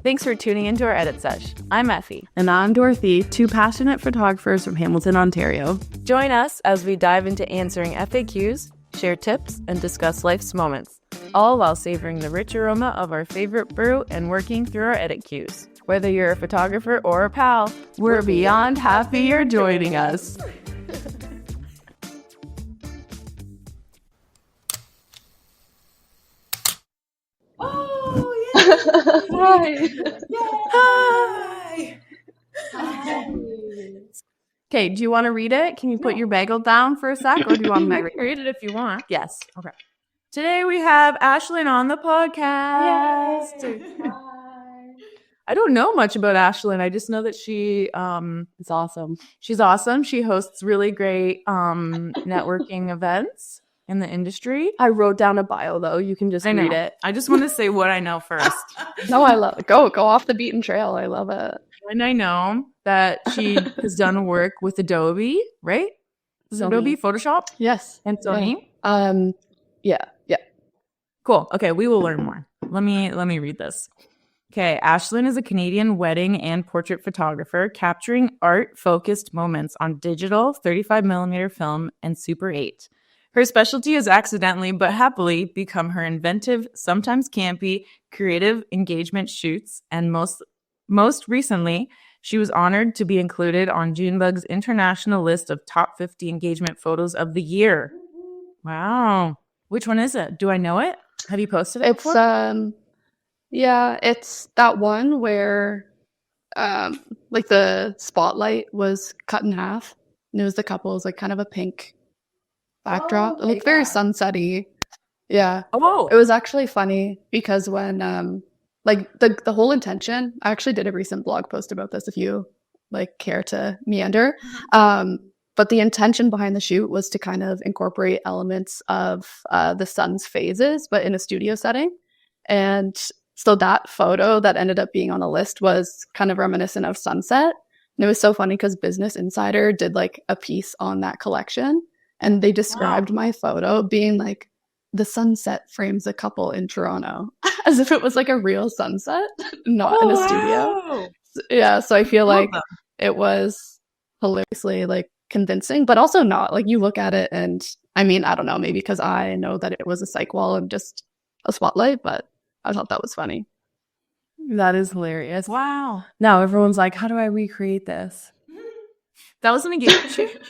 Thanks for tuning into our Edit Sesh. I'm Effie. And I'm Dorothy, two passionate photographers from Hamilton, Ontario. Join us as we dive into answering FAQs, share tips, and discuss life's moments, all while savoring the rich aroma of our favorite brew and working through our edit cues. Whether you're a photographer or a pal, we're beyond happy you're joining us. Oh, yeah. Hi. Hi. Okay, do you want to read it? Can you put your bagel down for a sec, or do you want me to read it if you want? Yes. Okay. Today we have Ashlyn on the podcast. Hi. I don't know much about Ashlyn. I just know that she is awesome. She's awesome. She hosts really great networking events in the industry. I wrote down a bio though. You can just read it. I just want to say what I know first. No, I love it. Go off the beaten trail. I love it. And I know that she has done work with Adobe, right? Adobe Photoshop? Yes. And Sony? Yeah. Cool. Okay, we will learn more. Let me read this. Okay, Ashlyn is a Canadian wedding and portrait photographer capturing art-focused moments on digital 35mm film and Super 8. Her specialty has accidentally but happily become her inventive, sometimes campy, creative engagement shoots, and most recently, she was honored to be included on Junebug's international list of top 50 engagement photos of the year. Wow. Which one is it? Do I know it? Have you posted it before? It's that one where like the spotlight was cut in half and it was the couple's like kind of a pink backdrop. It looked very sunsetty. Yeah. Oh. It was actually funny because when like the whole intention, I actually did a recent blog post about this if you like care to meander. But the intention behind the shoot was to kind of incorporate elements of the sun's phases, but in a studio setting. And so that photo that ended up being on the list was kind of reminiscent of sunset. And it was so funny because Business Insider did like a piece on that collection. And they described my photo being like, the sunset frames a couple in Toronto, as if it was like a real sunset, not in a studio. Yeah, so I feel like it was hilariously like convincing, but also not. Like you look at it and I mean, I don't know, maybe because I know that it was a cyc wall and just a spotlight, but I thought that was funny. That is hilarious. Wow. Now everyone's like, how do I recreate this? That was an engagement shoot.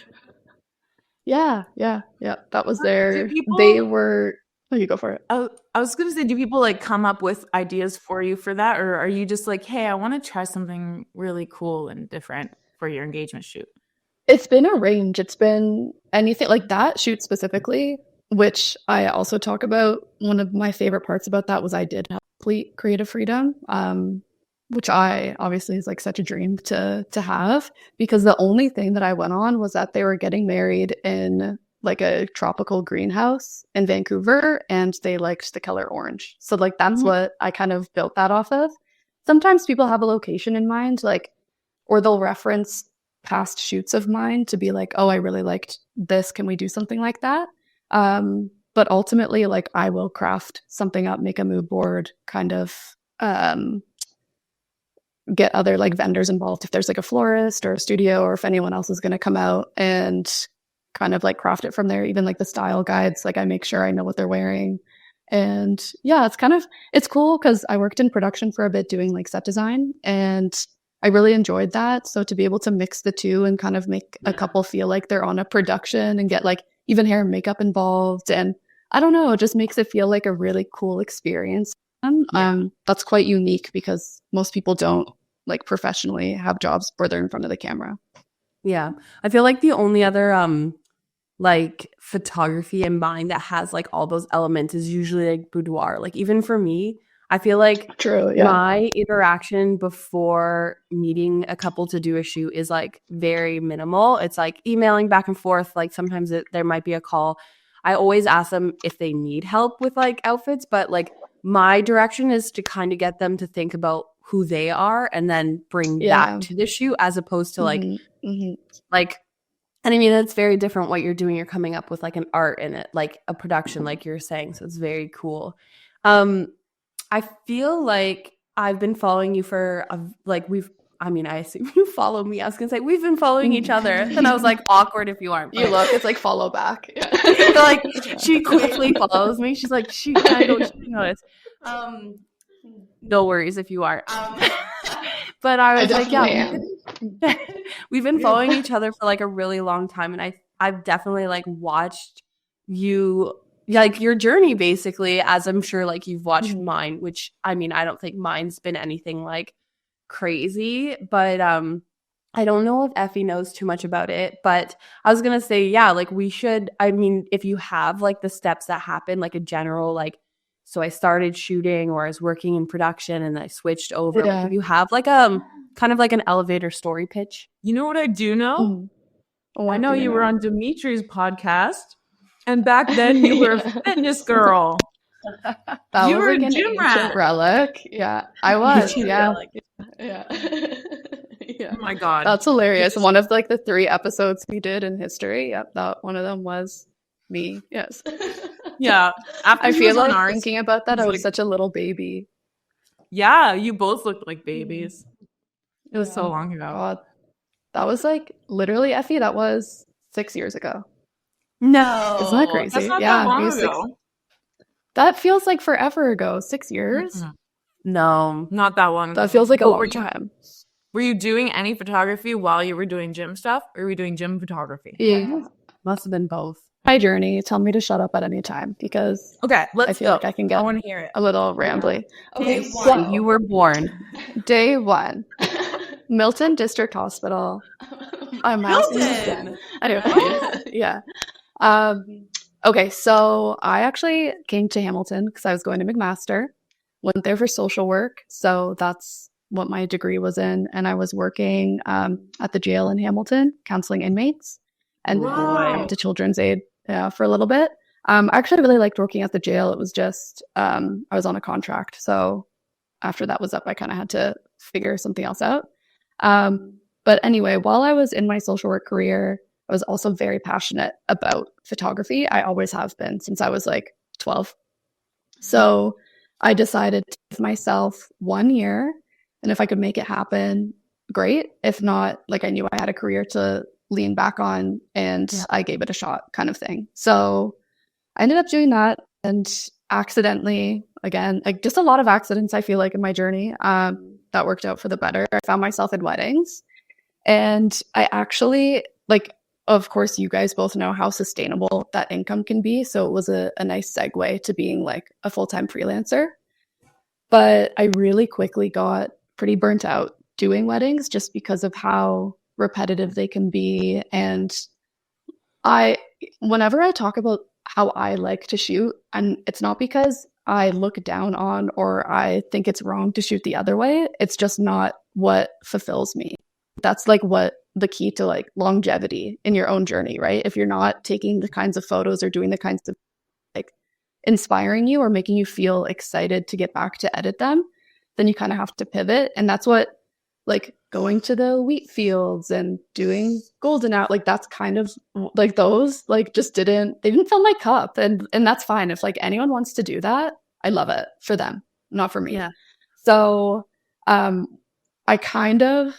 Yeah. That was they were. Oh, you go for it. I was going to say, do people like come up with ideas for you for that? Or are you just like, hey, I want to try something really cool and different for your engagement shoot? It's been a range. It's been anything like that shoot specifically, which I also talk about. One of my favorite parts about that was I did have complete creative freedom, which I obviously is like such a dream to have, because the only thing that I went on was that they were getting married in like a tropical greenhouse in Vancouver and they liked the color orange. So like that's what I kind of built that off of. Sometimes people have a location in mind, like, or they'll reference past shoots of mine to be like, oh, I really liked this. Can we do something like that? But ultimately, like I will craft something up, make a mood board, kind of get other like vendors involved if there's like a florist or a studio, or if anyone else is going to come out, and kind of like craft it from there. Even like the style guides, like I make sure I know what they're wearing. And yeah, it's cool because I worked in production for a bit doing like set design, and I really enjoyed that. So to be able to mix the two and kind of make a couple feel like they're on a production and get like even hair and makeup involved, and I don't know, it just makes it feel like a really cool experience. That's quite unique because most people don't like professionally have jobs where they're in front of the camera. Yeah. I feel like the only other like photography in mind that has like all those elements is usually like boudoir. Like even for me, I feel like my interaction before meeting a couple to do a shoot is like very minimal. It's like emailing back and forth. Like sometimes there might be a call. I always ask them if they need help with like outfits, but like my direction is to kind of get them to think about who they are and then bring that to the shoot, as opposed to like, like, and I mean, it's very different what you're doing. You're coming up with like an art in it, like a production, like you're saying. So it's very cool. I feel like I've been following you for I assume you follow me. I was gonna say we've been following each other, and I was like, awkward if you aren't. You look, it's like follow back. So, like she quickly follows me. She's like, shoot, I don't notice. No worries if you are. But I was like, yeah, we've been following each other for like a really long time, and I've definitely like watched you, like your journey basically, as I'm sure like you've watched mine, which I mean, I don't think mine's been anything like crazy, but I don't know if Effie knows too much about it, but I was gonna say, yeah, like we should, I mean, if you have like the steps that happen, like a general like, so I started shooting or I was working in production and I switched over. Yeah. Like, if you have like kind of like an elevator story pitch. You know what I do know? I know you were on Dimitri's podcast, and back then you were a fitness girl. You were like a gym rat. Relic. Yeah, I was. Yeah. Yeah. Yeah. Oh my God. That's hilarious. One of like the 3 episodes we did in history. Yep, that one of them was me. Yes. Yeah. After I feel like thinking about that, I was such a little baby. Yeah, you both looked like babies. It was so long ago. God. That was like literally, Effie, that was 6 years ago. No. Isn't that crazy? That's not that long ago. That feels like forever ago. 6 years? Mm-hmm. No. Not that long ago. That feels like a long time. Were you doing any photography while you were doing gym stuff, or were you doing gym photography? Yeah. Must have been both. My journey. Tell me to shut up at any time because I feel like I can get I want to hear it. A little rambly. Okay, so you were born. Day 1. Milton District Hospital. Milton! Anyway, yeah. Okay, so I actually came to Hamilton because I was going to McMaster. Went there for social work, so that's what my degree was in. And I was working at the jail in Hamilton, counseling inmates, and I went to Children's Aid for a little bit. I actually really liked working at the jail. It was just I was on a contract, so after that was up, I kind of had to figure something else out. But anyway, while I was in my social work career, I was also very passionate about photography. I always have been since I was like 12. So I decided to give myself 1 year, and if I could make it happen, great. If not, like I knew I had a career to lean back on, and I gave it a shot kind of thing. So I ended up doing that, and accidentally, again, like just a lot of accidents, I feel like, in my journey that worked out for the better. I found myself in weddings, and I actually, like, of course, you guys both know how sustainable that income can be. So it was a nice segue to being like a full-time freelancer. But I really quickly got pretty burnt out doing weddings just because of how repetitive they can be. And whenever I talk about how I like to shoot, and it's not because I look down on or I think it's wrong to shoot the other way. It's just not what fulfills me. That's like what the key to like longevity in your own journey, right? If you're not taking the kinds of photos or doing the kinds of like inspiring you or making you feel excited to get back to edit them, then you kind of have to pivot. And that's what like going to the wheat fields and doing golden out, like that's kind of like those like just they didn't fill my cup. And that's fine. If like anyone wants to do that, I love it for them, not for me. Yeah. So I kind of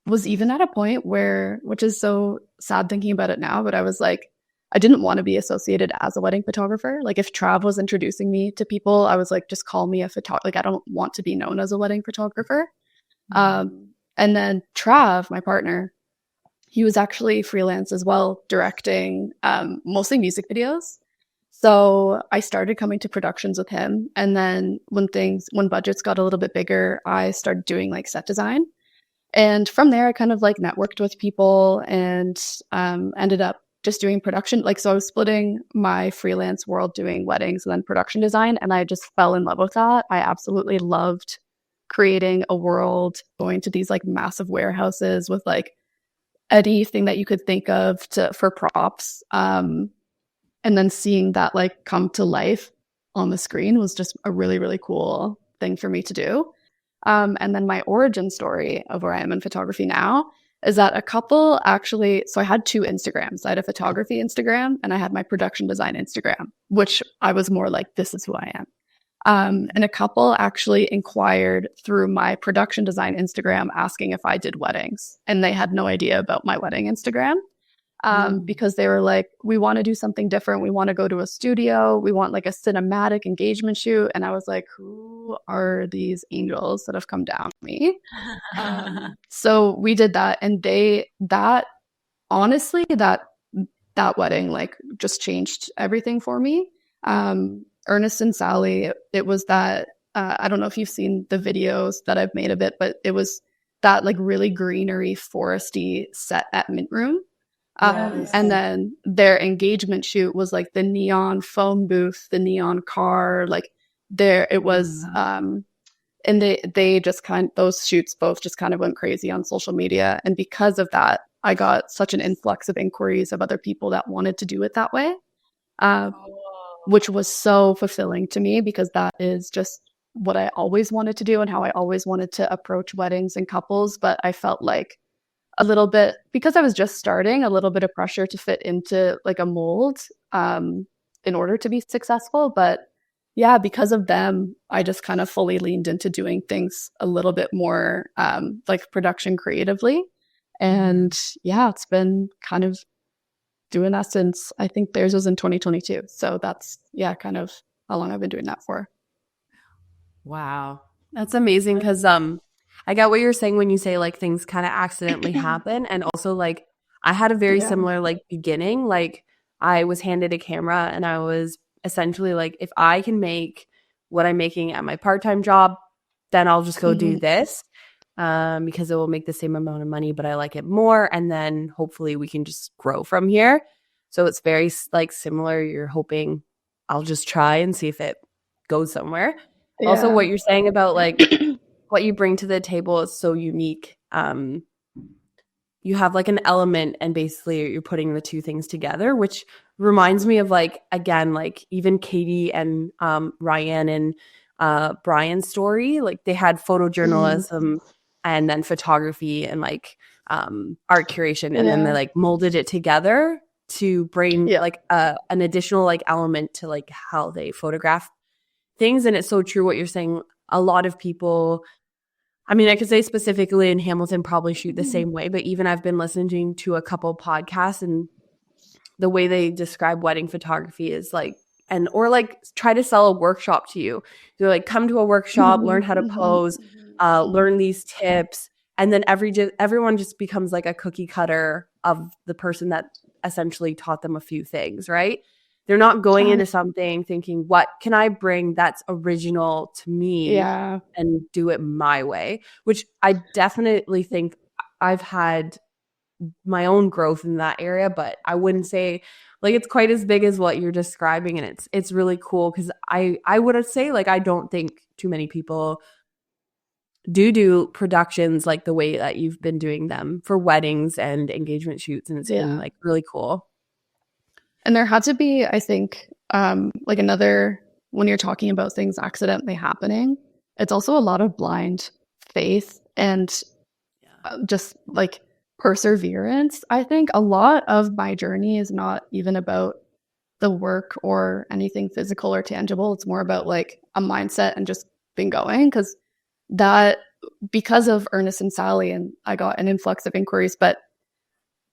was even at a point where, which is so sad thinking about it now, but I was like, I didn't want to be associated as a wedding photographer. Like if Trav was introducing me to people, I was like, just call me a photographer. Like I don't want to be known as a wedding photographer. And then Trav, my partner, he was actually freelance as well, directing mostly music videos. So I started coming to productions with him. And then when budgets got a little bit bigger, I started doing like set design. And from there, I kind of like networked with people and ended up just doing production. Like, so I was splitting my freelance world doing weddings and then production design. And I just fell in love with that. I absolutely loved creating a world, going to these like massive warehouses with like anything that you could think of for props. And then seeing that like come to life on the screen was just a really, really cool thing for me to do. And then my origin story of where I am in photography now is that a couple actually, so I had 2 Instagrams. I had a photography Instagram and I had my production design Instagram, which I was more like, this is who I am. And a couple actually inquired through my production design Instagram asking if I did weddings. And they had no idea about my wedding Instagram because they were like, we want to do something different. We want to go to a studio. We want like a cinematic engagement shoot. And I was like, who are these angels that have come down on me? So we did that. And honestly, that wedding like just changed everything for me. Ernest and Sally, it was that, I don't know if you've seen the videos that I've made of it, but it was that like really greenery, foresty set at Mint Room. And then their engagement shoot was like the neon phone booth, the neon car, like it was, and they just those shoots both just kind of went crazy on social media. And because of that, I got such an influx of inquiries of other people that wanted to do it that way. Which was so fulfilling to me because that is just what I always wanted to do and how I always wanted to approach weddings and couples. But I felt like a little bit, because I was just starting, a little bit of pressure to fit into like a mold in order to be successful. But yeah, because of them, I just kind of fully leaned into doing things a little bit more like production creatively. And yeah, it's been kind of doing that since I think theirs was in 2022. So that's, kind of how long I've been doing that for. Wow. That's amazing because I get what you're saying when you say like things kind of accidentally happen. And also like I had a very similar like beginning. Like I was handed a camera and I was essentially like, if I can make what I'm making at my part-time job, then I'll just go do this. Because it will make the same amount of money, but I like it more. And then hopefully we can just grow from here. So it's very like similar. You're hoping I'll just try and see if it goes somewhere. Yeah. Also, what you're saying about like what you bring to the table is so unique. You have like an element and basically you're putting the two things together, which reminds me of like, again, like even Katie and Ryan and Brian's story. Like they had photojournalism and then photography and like art curation, and then they like molded it together to bring like an additional like element to like how they photograph things. And it's so true what you're saying. A lot of people, I mean, I could say specifically in Hamilton probably shoot the same way, but even I've been listening to a couple podcasts and the way they describe wedding photography is like, or like try to sell a workshop to you. They're like, come to a workshop, learn how to pose, learn these tips. And then everyone just becomes like a cookie cutter of the person that essentially taught them a few things, right? They're not going into something thinking, what can I bring that's original to me and do it my way? Which I definitely think I've had my own growth in that area, but I wouldn't say like it's quite as big as what you're describing. And it's really cool because I would say like I don't think too many people do productions like the way that you've been doing them for weddings and engagement shoots, and it's been like really cool. And there had to be, I think, like another, when you're talking about things accidentally happening, it's also a lot of blind faith and just like perseverance. I think a lot of my journey is not even about the work or anything physical or tangible. It's more about like a mindset and just been going, because of Ernest and Sally, and I got an influx of inquiries, but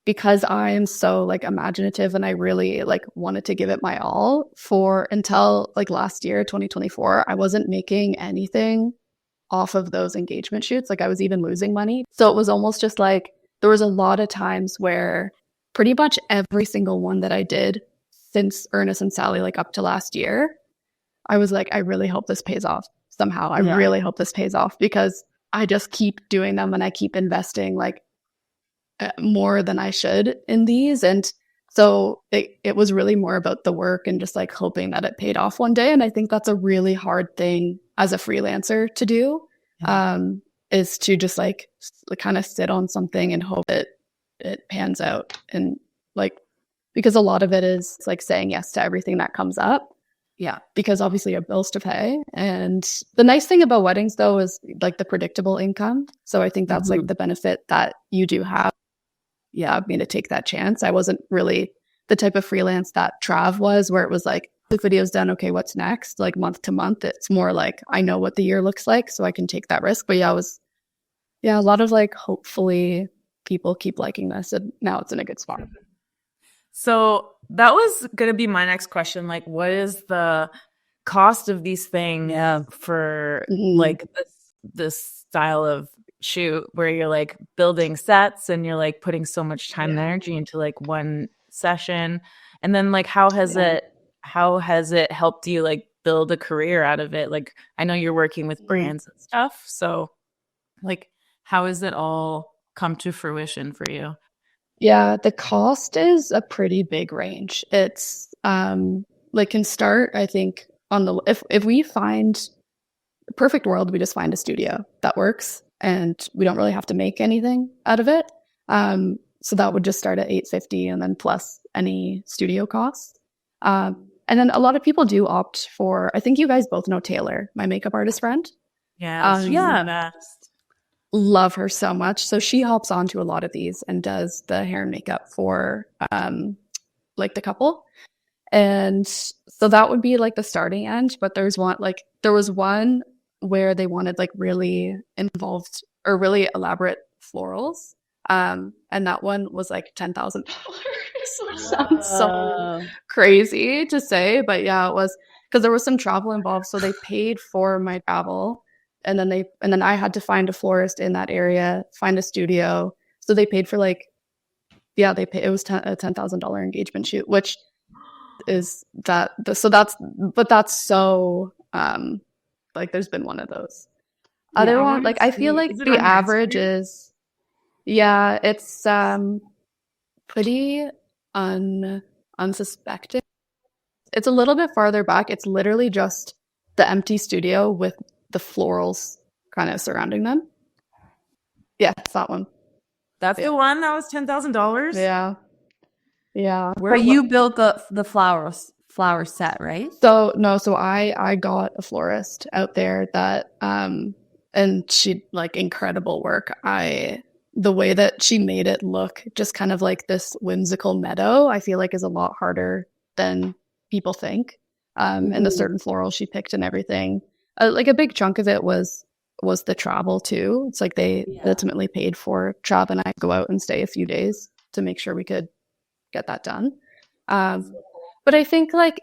because I am so like imaginative and I really like wanted to give it my all until like last year, 2024, I wasn't making anything off of those engagement shoots. Like I was even losing money. So it was almost just like, there was a lot of times where pretty much every single one that I did since Ernest and Sally, like up to last year, I was like, I really hope this pays off somehow. I really hope this pays off because I just keep doing them and I keep investing like more than I should in these. And so it was really more about the work and just like hoping that it paid off one day. And I think that's a really hard thing as a freelancer to do, is to just like kind of sit on something and hope it pans out. And like, because a lot of it is like saying yes to everything that comes up. Yeah. Because obviously you have bills to pay. And the nice thing about weddings though is like the predictable income. So I think that's like the benefit that you do have. Yeah, me to take that chance. I wasn't really the type of freelance that Trav was, where it was like, the video's done, okay, what's next? Like month to month, it's more like I know what the year looks like, so I can take that risk. But a lot of like, hopefully people keep liking this, and now it's in a good spot. So that was going to be my next question. Like, what is the cost of these things for like this style of shoot where you're like building sets and you're like putting so much time and energy into like one session? And then like how has it helped you like build a career out of it? Like, I know you're working with brands and stuff, so like how has it all come to fruition for you? Yeah, the cost is a pretty big range. It's like can start, I think, on the if we find a perfect world, we just find a studio that works and we don't really have to make anything out of it. So that would just start at $850 and then plus any studio costs. And then a lot of people do opt for, I think you guys both know Taylor, my makeup artist friend. Yeah. Love her so much. So she hops onto a lot of these and does the hair and makeup for like the couple. And so that would be like the starting end. But there was one where they wanted like really involved or really elaborate florals. And that one was like $10,000. So it sounds so crazy to say, but yeah, it was because there was some travel involved. So they paid for my travel. And then I had to find a florist in that area, find a studio. So they paid for like, it was a $10,000 engagement shoot, which is that's so, like there's been one of those. Other one, like I feel like the average is, it's pretty unsuspected. It's a little bit farther back. It's literally just the empty studio with the florals kind of surrounding them. Yeah, it's that one. That's the one that was $10,000. Yeah. But you built the flower set, right? So I got a florist out there that and she like incredible work. The way that she made it look just kind of like this whimsical meadow, I feel like is a lot harder than people think. And the certain florals she picked and everything. Like a big chunk of it was the travel too. It's like they ultimately paid for Trav and I to go out and stay a few days to make sure we could get that done. But I think like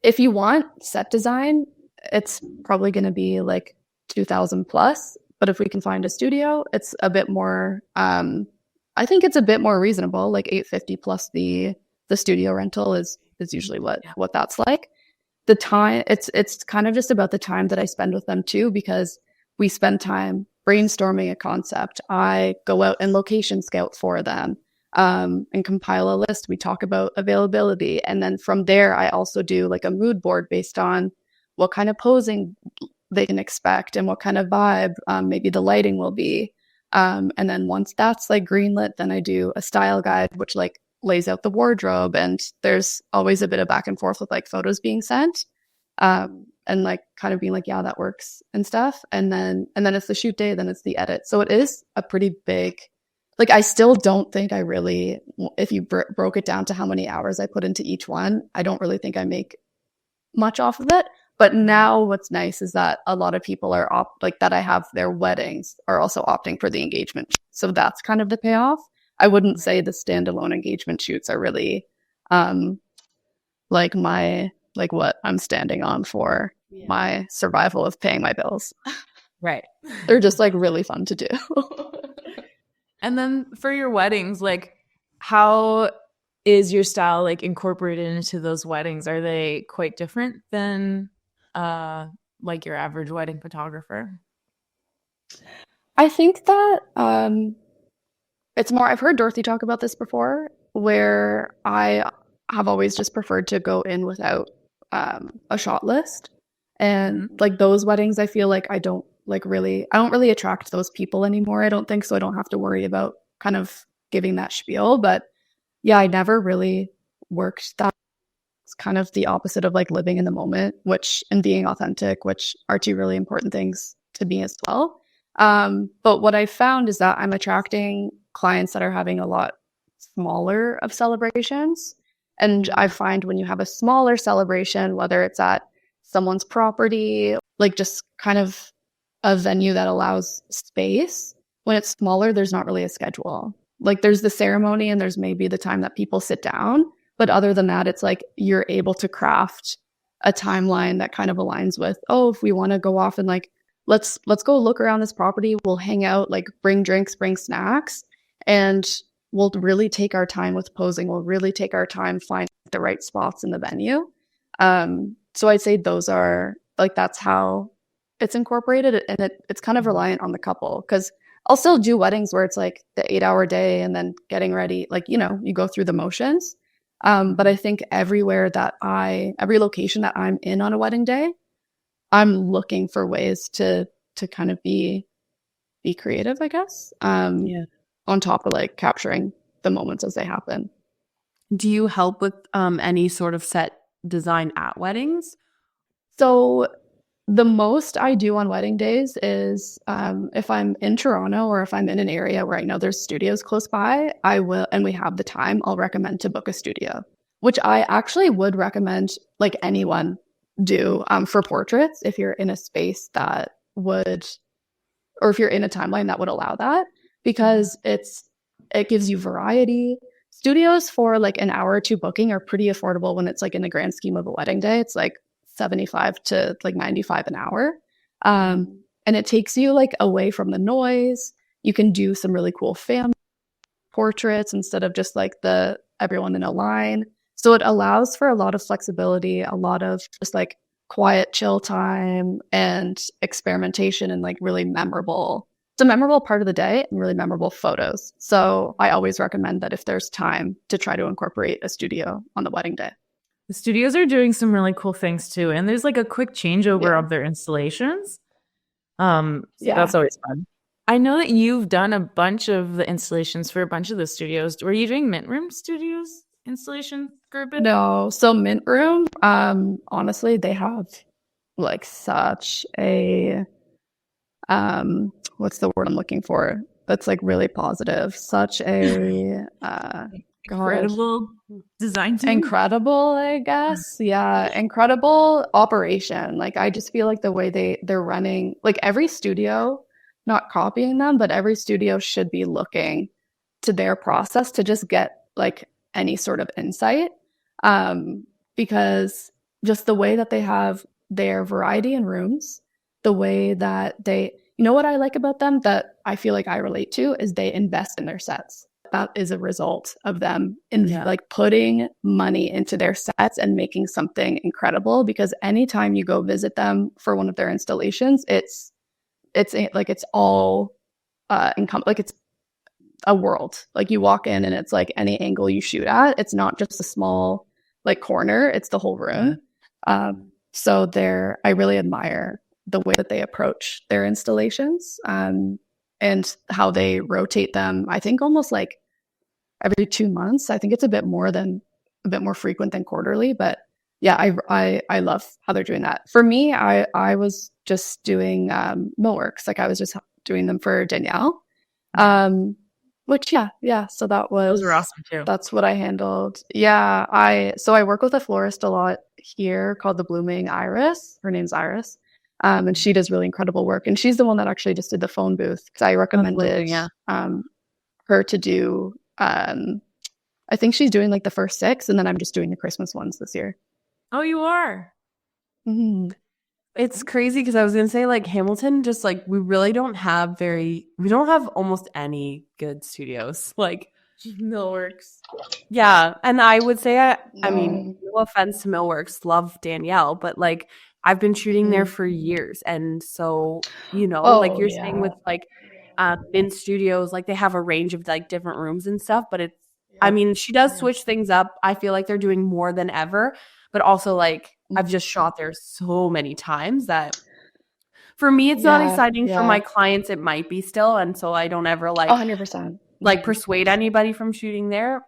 if you want set design, it's probably going to be like 2,000 plus. But if we can find a studio, it's a bit more. I think it's a bit more reasonable. Like $850 plus the studio rental is usually what that's like. The time it's kind of just about the time that I spend with them too, because we spend time brainstorming a concept. I go out and location scout for them and compile a list. We talk about availability, and then from there I also do like a mood board based on what kind of posing they can expect and what kind of vibe maybe the lighting will be. And then once that's like greenlit, then I do a style guide which like lays out the wardrobe, and there's always a bit of back and forth with like photos being sent and like kind of being like, yeah, that works and stuff. And then it's the shoot day, then it's the edit. So it is a pretty big, like I still don't think I really, if you broke it down to how many hours I put into each one, I don't really think I make much off of it. But now what's nice is that a lot of people are like that I have their weddings are also opting for the engagement. So that's kind of the payoff. I wouldn't say the standalone engagement shoots are really like what I'm standing on for my survival of paying my bills. Right. They're just like really fun to do. And then for your weddings, like how is your style like incorporated into those weddings? Are they quite different than like your average wedding photographer? I think that it's more, I've heard Dorothy talk about this before, where I have always just preferred to go in without a shot list. And like those weddings, I feel like I don't really attract those people anymore. I don't think so. I don't have to worry about kind of giving that spiel. But yeah, I never really worked that. It's kind of the opposite of like living in the moment, and being authentic, which are two really important things to me as well. But what I found is that I'm attracting clients that are having a lot smaller of celebrations. And I find when you have a smaller celebration, whether it's at someone's property, like just kind of a venue that allows space, when it's smaller, there's not really a schedule. Like there's the ceremony and there's maybe the time that people sit down. But other than that, it's like you're able to craft a timeline that kind of aligns with, oh, if we want to go off and like, let's go look around this property. We'll hang out, like bring drinks, bring snacks, and we'll really take our time with posing. We'll really take our time finding the right spots in the venue. So I'd say those are like, that's how it's incorporated, and it's kind of reliant on the couple, because I'll still do weddings where it's like the 8-hour day and then getting ready, like, you know, you go through the motions. But I think every location that I'm in on a wedding day, I'm looking for ways to kind of be creative, I guess. On top of like capturing the moments as they happen. Do you help with any sort of set design at weddings? So the most I do on wedding days is if I'm in Toronto or if I'm in an area where I know there's studios close by, I will, and we have the time, I'll recommend to book a studio, which I actually would recommend like anyone do for portraits if you're in a space that would, or if you're in a timeline that would allow that, because it gives you variety. Studios for like an hour or two booking are pretty affordable when it's like in the grand scheme of a wedding day. It's like 75 to like 95 an hour. And it takes you like away from the noise. You can do some really cool family portraits instead of just like the everyone in a line. So it allows for a lot of flexibility, a lot of just like quiet chill time and experimentation, and like really memorable. It's a memorable part of the day and really memorable photos. So I always recommend that if there's time, to try to incorporate a studio on the wedding day. The studios are doing some really cool things too, and there's like a quick changeover of their installations. So that's always fun. I know that you've done a bunch of the installations for a bunch of the studios. Were you doing Mint Room Studios installation for a bit? No. So Mint Room, honestly, they have like such a what's the word I'm looking for? That's like really positive. Such a incredible design team. Incredible, I guess. Yeah, incredible operation. Like I just feel like the way they're running, like every studio, not copying them, but every studio should be looking to their process to just get like any sort of insight. Because just the way that they have their variety in rooms, the way that you know what I like about them that I feel like I relate to is they invest in their sets. That is a result of them like putting money into their sets and making something incredible, because anytime you go visit them for one of their installations, it's all like it's a world. Like you walk in and it's like any angle you shoot at, it's not just a small like corner, it's the whole room. So I really admire the way that they approach their installations and how they rotate them. I think almost like every 2 months. I think it's a bit more frequent than quarterly, but yeah, I love how they're doing that. For me, I was just doing millworks. Like I was just doing them for Danielle. Which so those were awesome too. That's what I handled. Yeah, I work with a florist a lot here called the Blooming Iris. Her name's Iris. And she does really incredible work. And she's the one that actually just did the phone booth, because I recommended her to do. I think she's doing like the first 6, and then I'm just doing the Christmas ones this year. Oh, you are? Mm-hmm. It's crazy because I was going to say like Hamilton, just like we don't have almost any good studios. Like Millworks. Yeah. And I would say, I mean, no offense to Millworks, love Danielle, but like I've been shooting there for years. And so, like you're saying with like in studios, like they have a range of like different rooms and stuff, but I mean, she does switch things up. I feel like they're doing more than ever, but also like I've just shot there so many times that for me, it's not exciting. For my clients, it might be still. And so I don't ever like 100% like persuade anybody from shooting there.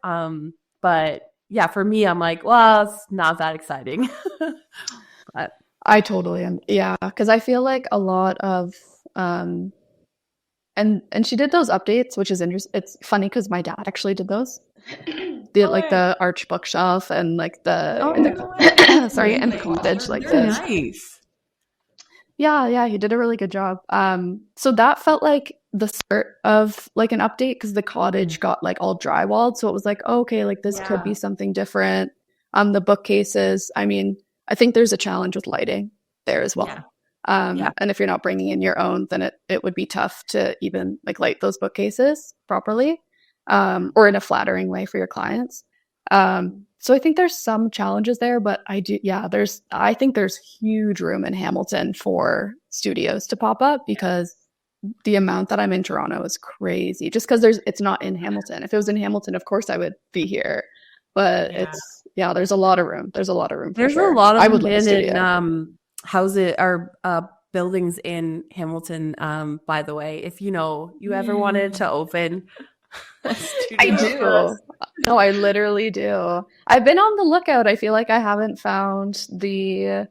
But yeah, for me, I'm like, well, it's not that exciting. But I totally am. Yeah. Cause I feel like a lot of, and she did those updates, which is interesting. It's funny because my dad actually did those. the arch bookshelf and like the sorry, and the cottage like this. Nice. Yeah, he did a really good job. So that felt like the start of like an update because the cottage got like all drywalled, so it was like, oh, okay, like this could be something different. The bookcases, I mean, I think there's a challenge with lighting there as well. And if you're not bringing in your own, then it would be tough to even like light those bookcases properly, or in a flattering way for your clients. So I think there's some challenges there, but I think there's huge room in Hamilton for studios to pop up because the amount that I'm in Toronto is crazy. Just because it's not in Hamilton. If it was in Hamilton, of course I would be here. But there's a lot of room. There's a lot of room. There's a lot of abandoned houses or buildings in Hamilton. By the way, if you ever wanted to open. I do. No, I literally do. I've been on the lookout. I feel like I haven't found the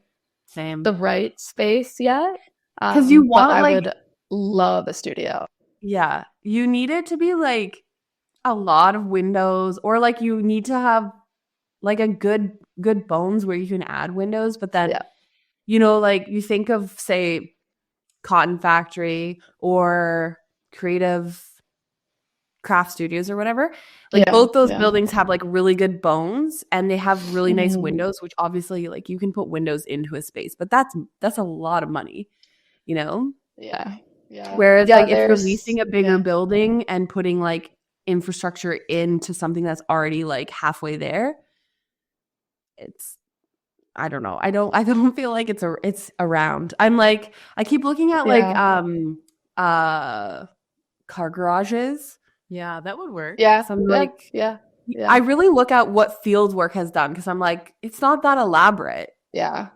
right space yet. Because you want I would love a studio. Yeah, you need it to be like a lot of windows, or like you need to have like a good bones where you can add windows. But then like you think of say Cotton Factory or Creative Craft Studios or whatever, like both those buildings have like really good bones and they have really nice windows, which obviously like you can put windows into a space, but that's a lot of money, whereas like if you're leasing a bigger building and putting like infrastructure into something that's already like halfway there, I don't know, I don't feel like it's around. I'm like, I keep looking at like car garages. Yeah, that would work. Yeah. So I'm like, I really look at what field work has done because I'm like, it's not that elaborate. Yeah.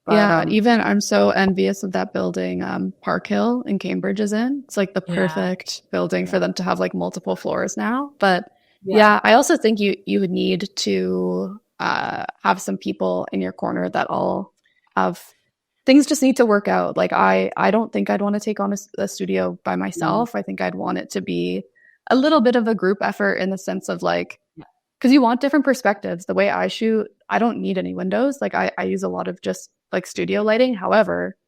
But, even I'm so envious of that building Park Hill in Cambridge is in. It's like the perfect building for them to have like multiple floors now. But I also think you would need to have some people in your corner that all have things just need to work out. Like I don't think I'd want to take on a studio by myself. I think I'd want it to be a little bit of a group effort in the sense of like, because you want different perspectives. The way I shoot, I don't need any windows. Like I use a lot of just like studio lighting. However,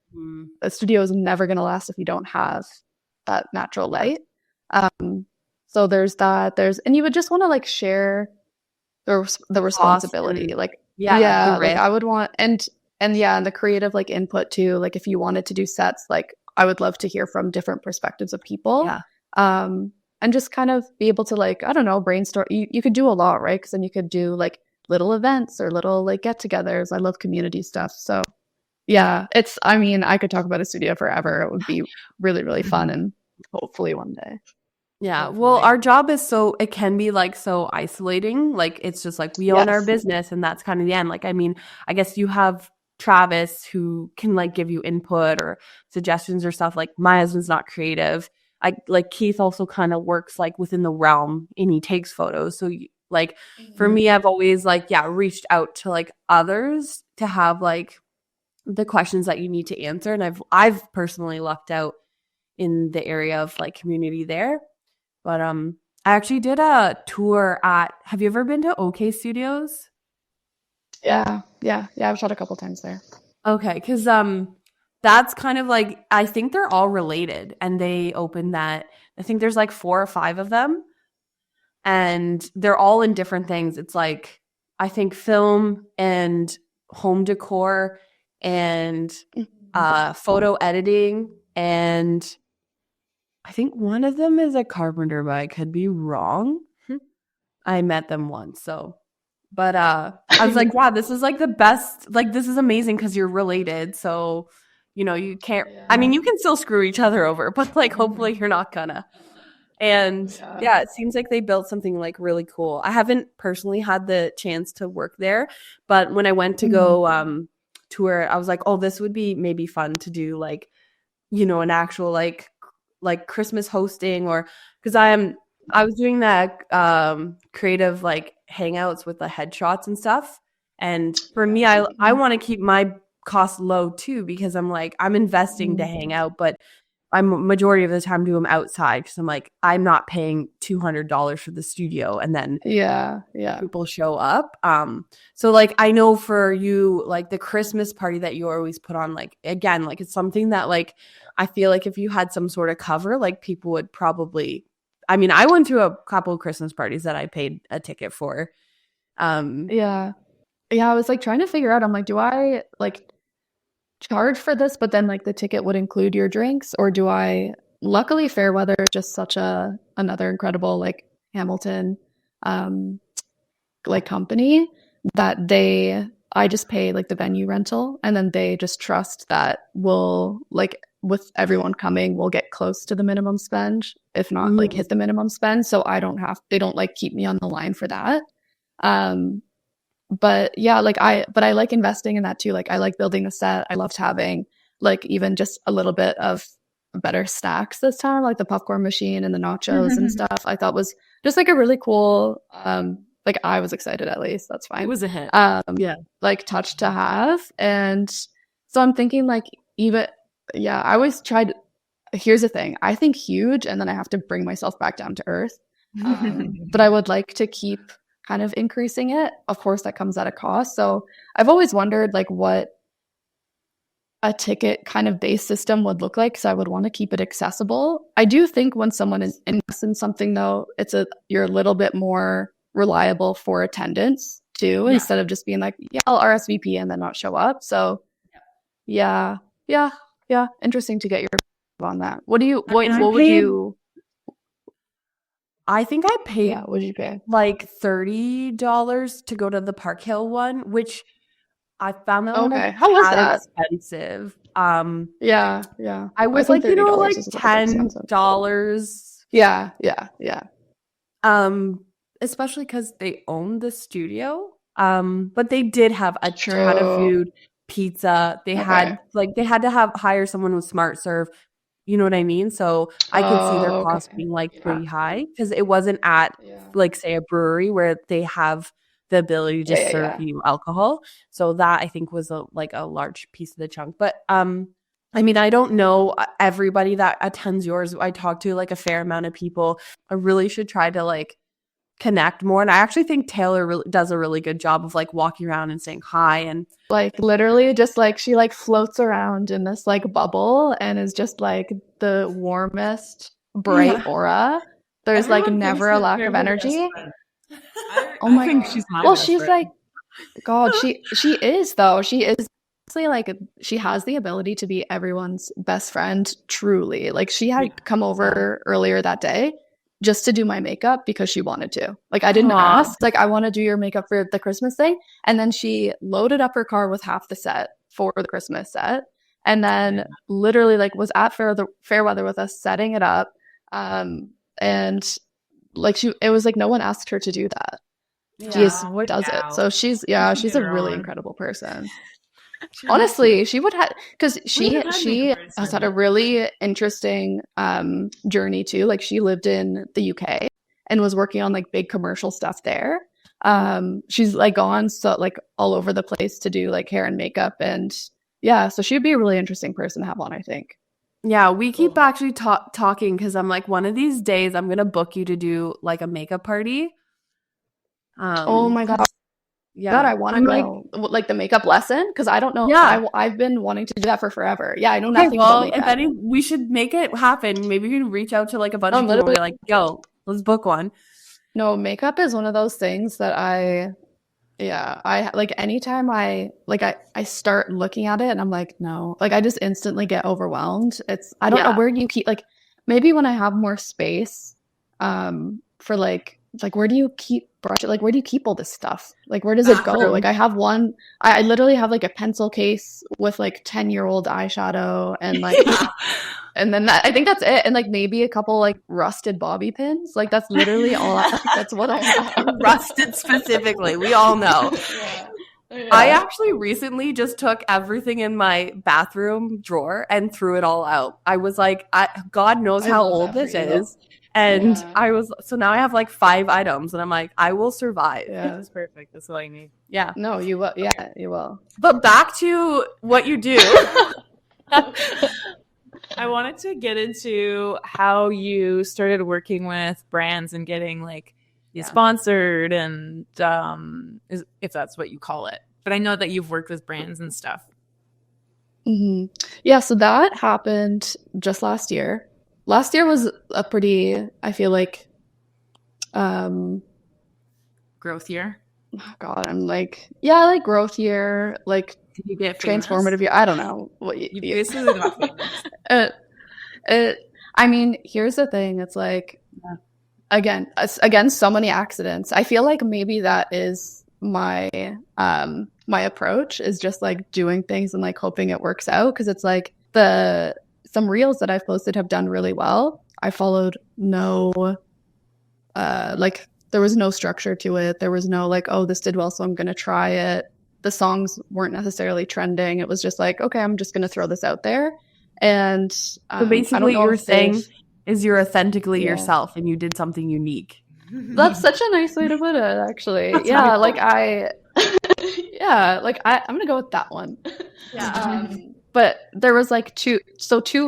a studio is never going to last if you don't have that natural light. So there's that. And you would just want to like share the responsibility. Like like I would want and the creative like input too. Like if you wanted to do sets, like I would love to hear from different perspectives of people. And just kind of be able to like, I don't know, brainstorm. You could do a lot, right? Because then you could do like little events or little like get-togethers. I love community stuff. So I could talk about a studio forever. It would be really, really fun and hopefully one day. Yeah. Well, our job is it can be like so isolating. Like it's just like we own our business and that's kind of the end. Like, I mean, I guess you have Travis who can like give you input or suggestions or stuff. Like my husband's not creative. Like Keith also kind of works like within the realm and he takes photos. So like for me, I've always like, reached out to like others to have like the questions that you need to answer. And I've personally lucked out in the area of like community there. But I actually did a tour have you ever been to OK Studios? Yeah. I've shot a couple times there. Okay, because that's kind of like, I think they're all related and they opened that. I think there's like 4 or 5 of them and they're all in different things. It's like, I think film and home decor and photo editing, and I think one of them is a carpenter, but I could be wrong. I met them once, but I was like, wow, this is like the best. Like, this is amazing because you're related. So, you can't. I mean, you can still screw each other over, but like, hopefully, you're not gonna. And it seems like they built something like really cool. I haven't personally had the chance to work there, but when I went to go tour, I was like, oh, this would be maybe fun to do, like, an actual like Christmas hosting, or because I was doing that creative like hangouts with the headshots and stuff. And for me, I want to keep my costs low too, because I'm like, I'm investing to hang out, but majority of the time do them outside because I'm like, I'm not paying $200 for the studio and then people show up. So like I know for you, like the Christmas party that you always put on, like again, like it's something that like I feel like if you had some sort of cover, like people would probably. I mean, I went to a couple of Christmas parties that I paid a ticket for. Yeah, I was like trying to figure out. I'm like, do I like charge for this, but then like the ticket would include your drinks, or do I? Luckily, Fairweather is just such another incredible like Hamilton, like company that I just pay like the venue rental, and then they just trust that we'll like with everyone coming, we'll get close to the minimum spend, if not like hit the minimum spend. So they don't like keep me on the line for that. But yeah, like I like investing in that too. Like I like building a set. I loved having like even just a little bit of better snacks this time, like the popcorn machine and the nachos and stuff. I thought was just like a really cool, like I was excited at least. That's fine. It was a hit. Like touch to have. And so I'm thinking like I always tried. Here's the thing. I think huge, and then I have to bring myself back down to earth. But I would like to keep kind of increasing it. Of course, that comes at a cost. So I've always wondered like what a ticket kind of base system would look like. So I would want to keep it accessible. I do think when someone is invests in something though, you're a little bit more reliable for attendance too, instead of just being like, yeah, I'll RSVP and then not show up. So yeah. Interesting to get your on that. What would you? I think I paid. Yeah, what did you pay? Like $30 to go to the Park Hill one, which I found that one how was that? Expensive. Yeah. I was like, like $10. Yeah. Especially because they owned the studio. But they did have a ton of food, pizza. They had to hire someone with Smart Serve. You know what I mean? So I could see their cost being like pretty high because it wasn't at like say a brewery where they have the ability to serve you alcohol. So that I think was a large piece of the chunk. But I mean, I don't know everybody that attends yours. I talk to like a fair amount of people. I really should try to like connect more, and I actually think Taylor does a really good job of like walking around and saying hi, and like literally just like she like floats around in this like bubble and is just like the warmest bright aura. There's like never a lack of energy. Oh my god, she's my best friend. Like god, she is though. She is like she has the ability to be everyone's best friend, truly. Like she had come over earlier that day just to do my makeup because she wanted to. Like I didn't ask, like I want to do your makeup for the Christmas thing. And then she loaded up her car with half the set for the Christmas set. And then literally like was at Fairweather with us setting it up. And like it was like no one asked her to do that. She just does it. So she's a really incredible person. Honestly, she would have, because she has had a really interesting journey too. Like she lived in the UK and was working on like big commercial stuff there. She's like gone so like all over the place to do like hair and makeup, and so she would be a really interesting person to have on, I think. Yeah, we keep actually talking because I'm like, one of these days I'm gonna book you to do like a makeup party. Oh my god. Yeah, God, I want to go like the makeup lesson because I don't know. Yeah, I've been wanting to do that for forever. Yeah, I know nothing about makeup. We should make it happen. Maybe we can reach out to like a bunch of people and be like, "Yo, let's book one." No, makeup is one of those things that I like anytime I start looking at it and I'm like, no, like I just instantly get overwhelmed. I don't know where you keep like maybe when I have more space, for like where do you keep brush? Like where do you keep all this stuff? Like where does it go? Like I have I literally have like a pencil case with like 10-year-old eyeshadow and like and then I think that's it, and like maybe a couple like rusted bobby pins. Like that's literally all that's what I have. Rusted specifically, we all know. I actually recently just took everything in my bathroom drawer and threw it all out. I was like, God knows how old this is. And so now I have like 5 items and I'm like, I will survive. Yeah, that's perfect. That's all you need. Yeah. No, you will. Yeah, you will. But back to what you do. I wanted to get into how you started working with brands and getting like sponsored and if that's what you call it. But I know that you've worked with brands and stuff. Mm-hmm. Yeah, so that happened just last year. Last year was a pretty, I feel like, growth year. Oh God, I'm like, yeah, like growth year, like did you get famous? Transformative year. I don't know what you basically got famous. I mean, here's the thing. It's like, again, so many accidents. I feel like maybe that is my my approach is just like doing things and like hoping it works out, because it's like some reels that I've posted have done really well. I followed no like there was no structure to it. There was no like, oh, this did well, so I'm gonna try it. The songs weren't necessarily trending. It was just like, okay, I'm just gonna throw this out there. And so basically your thing is you're authentically yourself and you did something unique. That's such a nice way to put it, actually. That's yeah, like I'm gonna go with that one. Yeah. But there was like two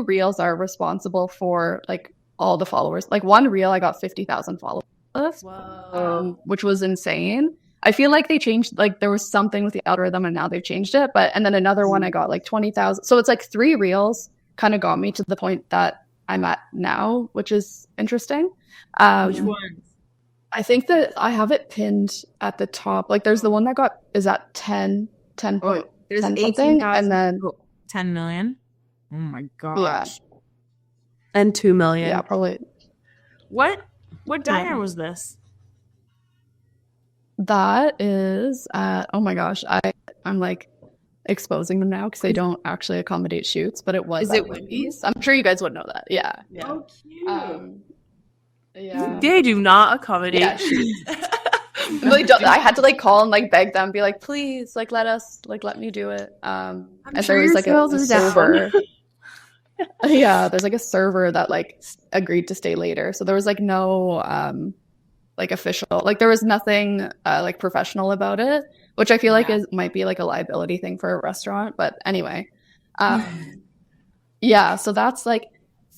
reels are responsible for like all the followers. Like one reel, I got 50,000 followers, which was insane. I feel like they changed, like there was something with the algorithm and now they've changed it. And then another one, I got like 20,000. So it's like 3 reels kind of got me to the point that I'm at now, which is interesting. Which ones? I think that I have it pinned at the top. Like there's the one that is at 10 point, there's 10 something, and then 10 million. Oh my gosh. Yeah. And 2 million. Yeah, probably. What diner was this? That is oh my gosh, I'm like exposing them now because they don't actually accommodate shoots, but it was at Wendy's. I'm sure you guys would know that. Yeah. Oh, cute. Yeah. They do not accommodate. Really don't. I had to like call and like beg them, be like, please, like let me do it. And sure there was like a server. Yeah, there's like a server that like agreed to stay later. So there was like no like official, like there was nothing like professional about it, which I feel like might be like a liability thing for a restaurant. But anyway, yeah. So that's like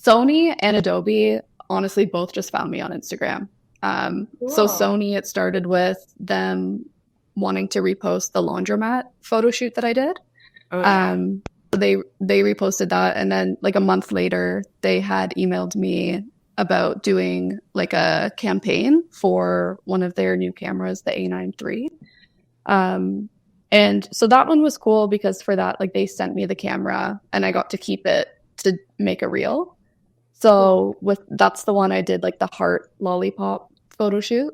Sony and Adobe. Honestly, both just found me on Instagram. So Sony, it started with them wanting to repost the laundromat photo shoot that I did. They reposted that, and then like a month later, they had emailed me about doing like a campaign for one of their new cameras, the A9 III. And so that one was cool because for that, like they sent me the camera and I got to keep it to make a reel. So that's the one I did like the heart lollipop photo shoot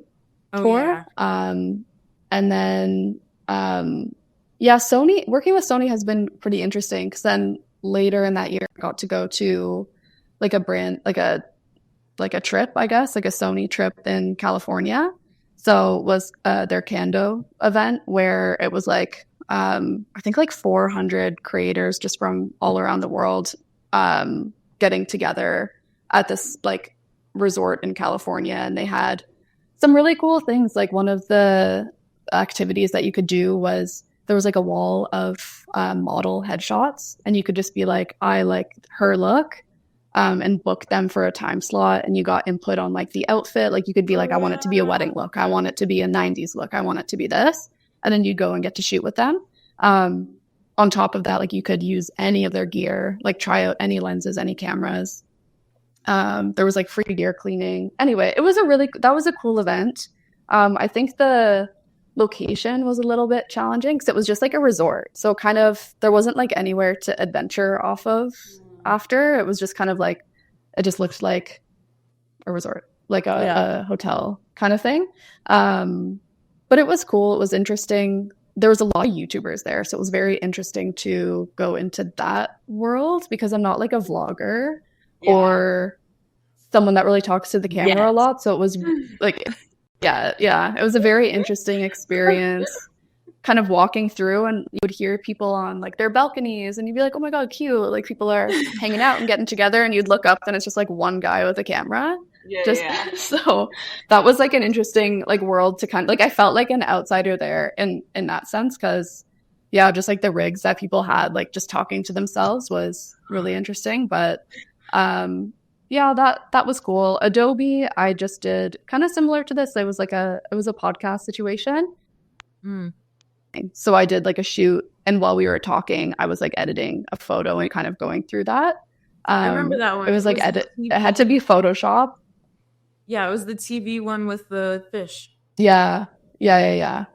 for. Yeah. And then Sony, working with Sony has been pretty interesting because then later in that year I got to go to like a brand, like a trip, I guess, like a Sony trip in California. So it was their Kando event where it was like I think like 400 creators just from all around the world getting together at this like resort in California, and they had some really cool things. Like one of the activities that you could do was there was like a wall of model headshots, and you could just be like, I like her look, and book them for a time slot, and you got input on like the outfit. Like you could be like, I want it to be a wedding look, I want it to be a 90s look, I want it to be this, and then you go and get to shoot with them. On top of that, like you could use any of their gear, like try out any lenses, any cameras. There was like free gear cleaning. Anyway, that was a cool event. I think the location was a little bit challenging because it was just like a resort. So kind of, there wasn't like anywhere to adventure off of after. It was just kind of like, it just looked like a resort, like a hotel kind of thing. But it was cool. It was interesting. There was a lot of YouTubers there. So it was very interesting to go into that world because I'm not like a vlogger or someone that really talks to the camera a lot. So it was like, it was a very interesting experience kind of walking through, and you would hear people on like their balconies and you'd be like, oh my God, cute. Like people are hanging out and getting together, and you'd look up and it's just like one guy with a camera. So that was like an interesting like world to kind of like, I felt like an outsider there in that sense. Cause just like the rigs that people had, like just talking to themselves was really interesting. But Yeah, that was cool. Adobe, I just did kind of similar to this. It was a podcast situation. So I did like a shoot, and while we were talking, I was like editing a photo and kind of going through that. I remember that one. It was like it had to be Photoshop. Yeah, it was the TV one with the fish. Yeah.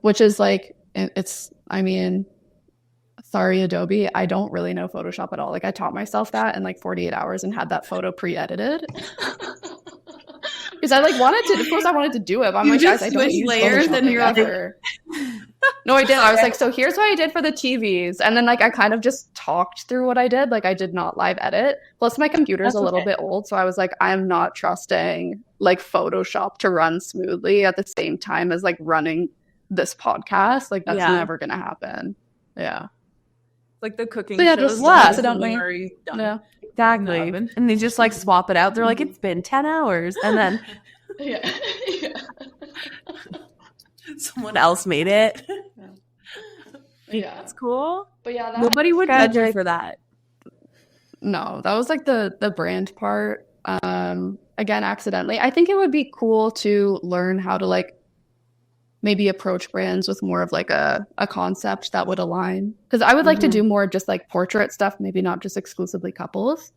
Which is like, I mean, sorry, Adobe, I don't really know Photoshop at all. Like I taught myself that in like 48 hours and had that photo pre-edited. Because I like of course I wanted to do it, but I'm like, guys, I don't use layers Photoshop and you're ever. No, I did. I was like, so here's what I did for the TVs. And then like I kind of just talked through what I did. Like I did not live edit. Plus my computer's a little bit old. So I was like, I'm not trusting like Photoshop to run smoothly at the same time as like running this podcast. Like that's never gonna happen. Yeah. Like the cooking shows. Just accidentally. Yeah. Exactly. And they just like swap it out. They're like, it's been 10 hours. And then someone else made it. Yeah. That's cool. But yeah, nobody would judge you for that. No, that was like the brand part. Again, accidentally. I think it would be cool to learn how to like maybe approach brands with more of like a concept that would align. Because I would like to do more just like portrait stuff, maybe not just exclusively couples.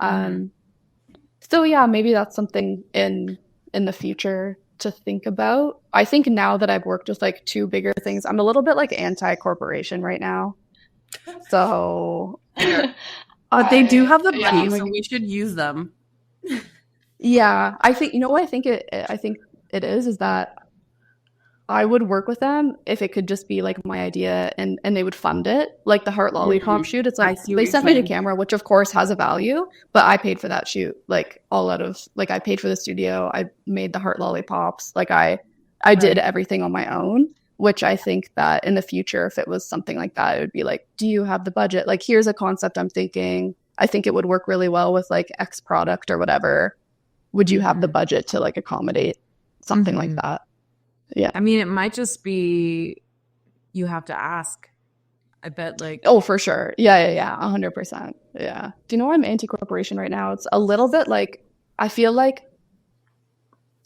So yeah, maybe that's something in the future to think about. I think now that I've worked with like two bigger things, I'm a little bit like anti-corporation right now. So they do have the money, so we should use them. Yeah, I think what I think it is that I would work with them if it could just be like my idea and they would fund it. Like the Heart Lollipop shoot, it's like they sent me the camera, which of course has a value, but I paid for that shoot. Like all out of like I paid for the studio, I made the Heart Lollipops, like I did everything on my own, which I think that in the future, if it was something like that, it would be like, do you have the budget? Like here's a concept I'm thinking. I think it would work really well with like X product or whatever. Would you have the budget to like accommodate something like that? Yeah. I mean, it might just be you have to ask. I bet like... Oh, for sure. Yeah. 100%. Yeah. Do you know I'm anti-corporation right now? It's a little bit like, I feel like,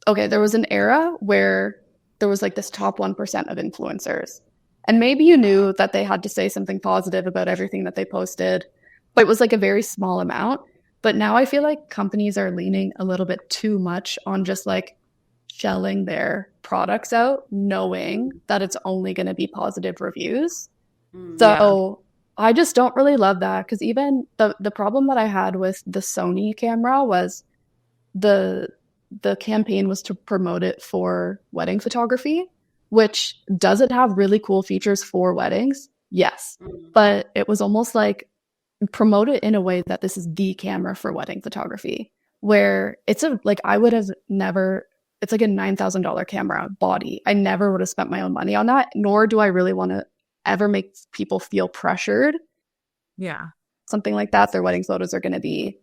okay, there was an era where there was like this top 1% of influencers. And maybe you knew that they had to say something positive about everything that they posted, but it was like a very small amount. But now I feel like companies are leaning a little bit too much on just like shelling their products out, knowing that it's only going to be positive reviews. So I just don't really love that, because even the problem that I had with the Sony camera was the campaign was to promote it for wedding photography, which does it have really cool features for weddings? Yes. But it was almost like promote it in a way that this is the camera for wedding photography, where it's I would have never... It's like a $9,000 camera body. I never would have spent my own money on that, nor do I really want to ever make people feel pressured. Yeah. Something like that, their wedding photos are going to be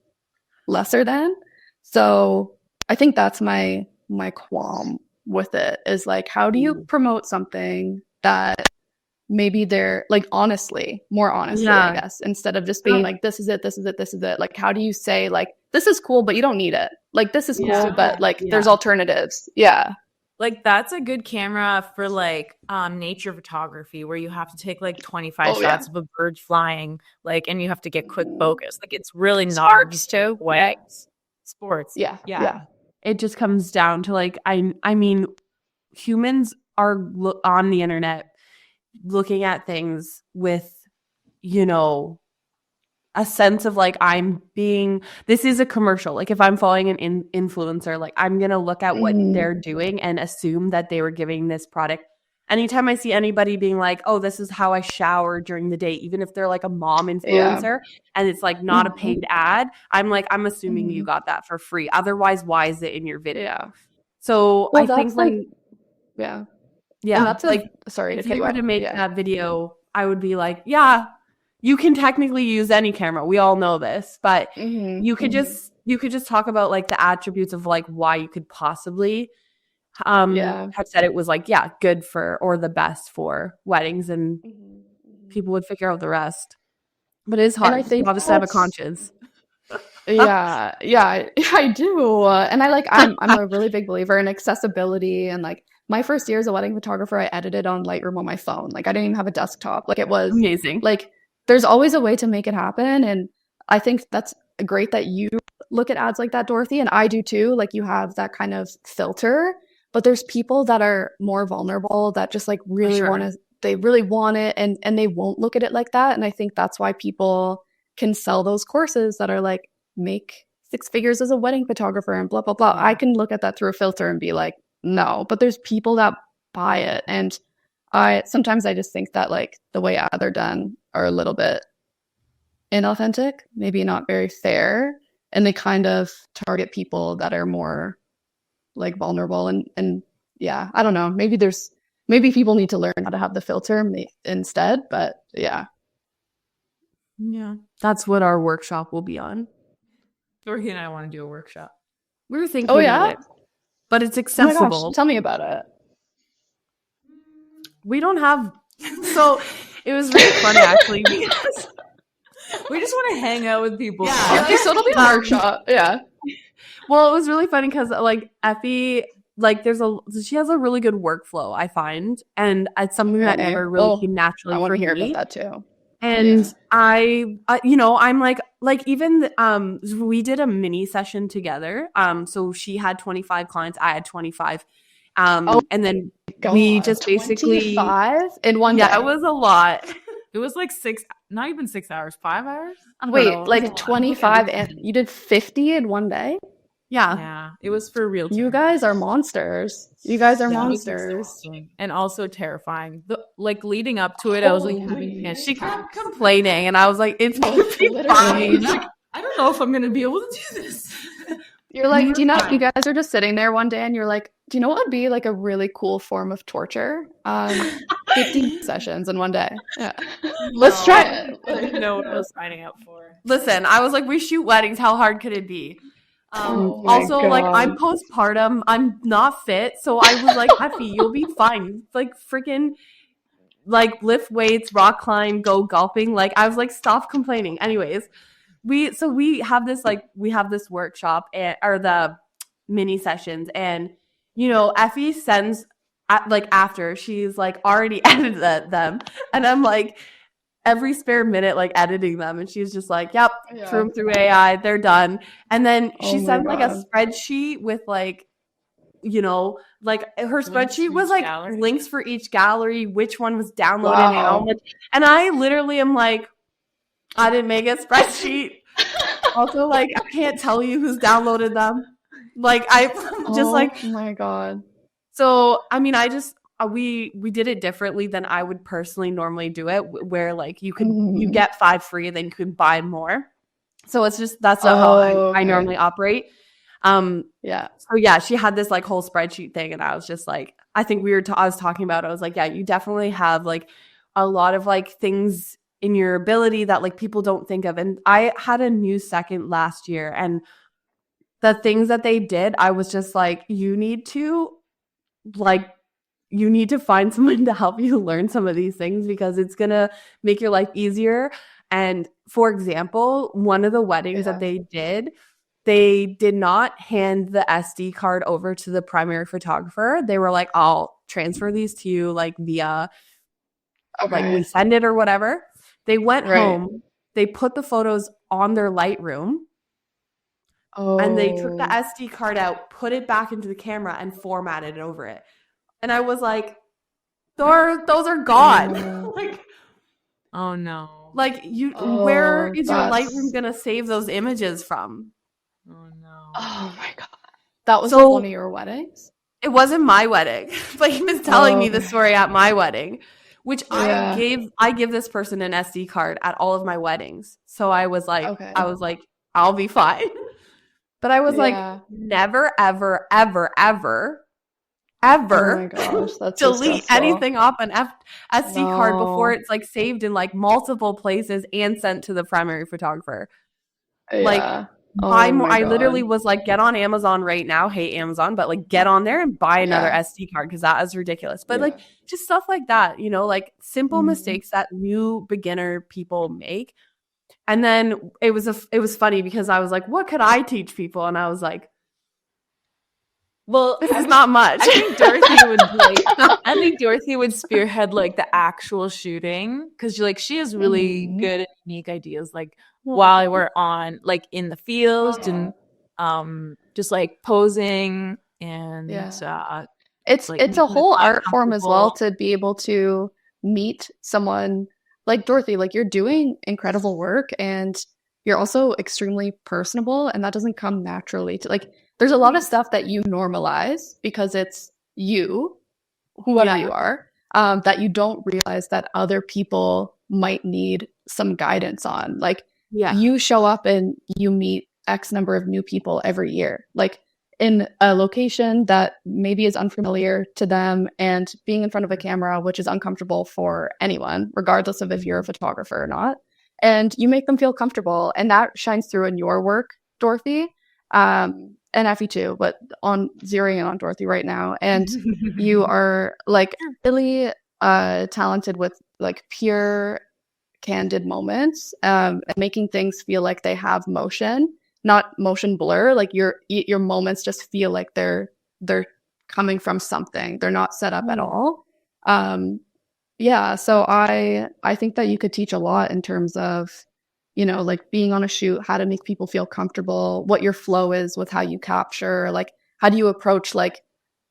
lesser than. So I think that's my qualm with it, is like, how do you promote something that maybe they're like more honestly, I guess, instead of just being like, this is it. Like, how do you say like, this is cool, but you don't need it. Like, this is cool, but like, there's alternatives. Yeah. Like, that's a good camera for like nature photography, where you have to take like 25 shots of a bird flying, like, and you have to get quick focus. Like, it's really not sports. Yeah. It just comes down to like, I mean, humans are on the internet looking at things with, a sense of like, this is a commercial. Like if I'm following an influencer, like I'm going to look at what they're doing and assume that they were giving this product. Anytime I see anybody being like, oh, this is how I shower during the day, even if they're like a mom influencer and it's like not a paid ad, I'm assuming you got that for free. Otherwise, why is it in your video? Yeah. So I think yeah. Yeah. That's sorry if you were to make that video, I would be like, yeah, you can technically use any camera. We all know this, but you could just talk about like the attributes of like why you could possibly have said it was like, good for, or the best for weddings, and people would figure out the rest. But it is hard. You obviously have a conscience. Yeah, I do. And I'm a really big believer in accessibility. And like my first year as a wedding photographer, I edited on Lightroom on my phone. Like I didn't even have a desktop. Like it was amazing. Like there's always a way to make it happen. And I think that's great that you look at ads like that, Dorothy, and I do too. Like you have that kind of filter, but there's people that are more vulnerable that just like really they really want it and they won't look at it like that. And I think that's why people can sell those courses that are like, make 6 figures as a wedding photographer and blah blah blah. I can look at that through a filter and be like, no, but there's people that buy it. And sometimes I just think that like the way ads are done are a little bit inauthentic, maybe not very fair, and they kind of target people that are more like vulnerable and yeah, I don't know, maybe people need to learn how to have the filter instead, but yeah, that's what our workshop will be on. Dorothy and I want to do a workshop. We were thinking about it, but it's accessible. Oh my gosh, tell me about it. We don't have so it was really funny actually because we just want to hang out with people. Yeah, so it'll be a workshop. Yeah. Well, it was really funny because like Effie, like she has a really good workflow, I find, and it's something that never really came naturally. I want to hear about that too. And I I'm like even we did a mini session together. So she had 25 clients, I had 25. And then we just basically 25 in one day. Yeah, it was a lot. It was like not even 6 hours, 5 hours. Wait, like 25 and you did 50 in one day? Yeah, it was for real. You guys are monsters. You guys are monsters. And also terrifying. Like leading up to it, I was like, she kept complaining, and I was like, it's fine. Like, I don't know if I'm gonna be able to do this. You're like, do you know, you guys are just sitting there one day and you're like, do you know what would be like a really cool form of torture? 50 sessions in one day. Yeah. Let's try it. I didn't know what I was signing up for. Listen, I was like, we shoot weddings. How hard could it be? Also, like, I'm postpartum. I'm not fit. So I was like, Effie, you'll be fine. Like, freaking, like, lift weights, rock climb, go golfing. Like, I was like, stop complaining. Anyways, we have this workshop or the mini sessions, and you know, Effie sends like after she's like already edited them, and I'm like every spare minute like editing them, and she's just like, yep, through AI, they're done. And then she sent like a spreadsheet with like, you know, like her spreadsheet was like links for each gallery, which one was downloaded, how much, and I literally am like, I didn't make a spreadsheet. Also, like, I can't tell you who's downloaded them. Like, I just like, oh my god. So, I mean, I just we did it differently than I would personally normally do it, where like you get 5 free and then you can buy more. So it's just that's not how I normally operate. So yeah, she had this like whole spreadsheet thing, and I was just like, I think I was talking about it. I was like, yeah, you definitely have like a lot of like things in your ability that like people don't think of. And I had a new second last year, and the things that they did, I was just like, you need to find someone to help you learn some of these things, because it's gonna make your life easier. And for example, one of the weddings that they did not hand the SD card over to the primary photographer. They were like, I'll transfer these to you like via like we send it or whatever. They went home, they put the photos on their Lightroom, and they took the SD card out, put it back into the camera, and formatted it over it. And I was like, those are gone. Like, oh no. Like, where is your Lightroom gonna save those images from? Oh no. Oh my god. That was like one of your weddings? It wasn't my wedding, but he was telling me the story at my wedding. Which I give this person an SD card at all of my weddings. So I was like, I'll be fine. But I was like, never, ever, ever, ever, ever delete anything off an SD card before it's like saved in like multiple places and sent to the primary photographer. Like, I literally was like, get on Amazon right now. Hate Amazon, but like get on there and buy another SD card, because that is ridiculous. But like just stuff like that, you know, like simple mistakes that new beginner people make. And then it was funny because I was like, what could I teach people? And I was like, well, this is not much. I think Dorothy would spearhead like the actual shooting because she has really good and unique ideas. Like while we're on like in the field and just like posing and it's like, a whole art form as well to be able to meet someone like Dorothy. Like you're doing incredible work and you're also extremely personable, and that doesn't come naturally to like. There's a lot of stuff that you normalize because it's you, whoever you are, that you don't realize that other people might need some guidance on. Like you show up and you meet X number of new people every year, like in a location that maybe is unfamiliar to them, and being in front of a camera, which is uncomfortable for anyone, regardless of if you're a photographer or not. And you make them feel comfortable, and that shines through in your work, Dorothy. And Effie too, but on zeroing in on Dorothy right now. And you are like really talented with like pure, candid moments, and making things feel like they have motion, not motion blur. Like your moments just feel like they're coming from something. They're not set up at all. So I think that you could teach a lot in terms of, like being on a shoot, how to make people feel comfortable, what your flow is with how you capture, like how do you approach like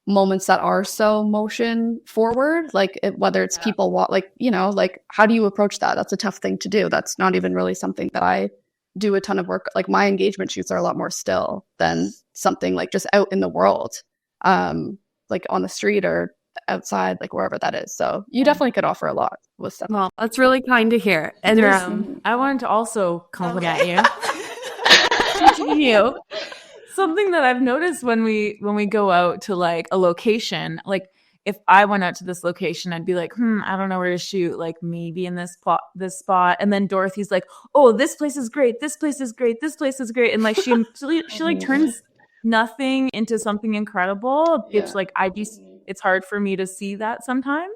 moments that are so motion forward, like whether it's people like how do you approach that? That's a tough thing to do. That's not even really something that I do a ton of work. Like my engagement shoots are a lot more still than something like just out in the world, like on the street or outside, like wherever that is. So you definitely could offer a lot with stuff. Well, that's really kind to hear. And I wanted to also compliment you. Something that I've noticed when we go out to like a location, like if I went out to this location, I'd be like, I don't know where to shoot, like maybe in this spot. And then Dorothy's like, oh, this place is great. This place is great. This place is great. And like she like turns nothing into something incredible. It's like it's hard for me to see that sometimes.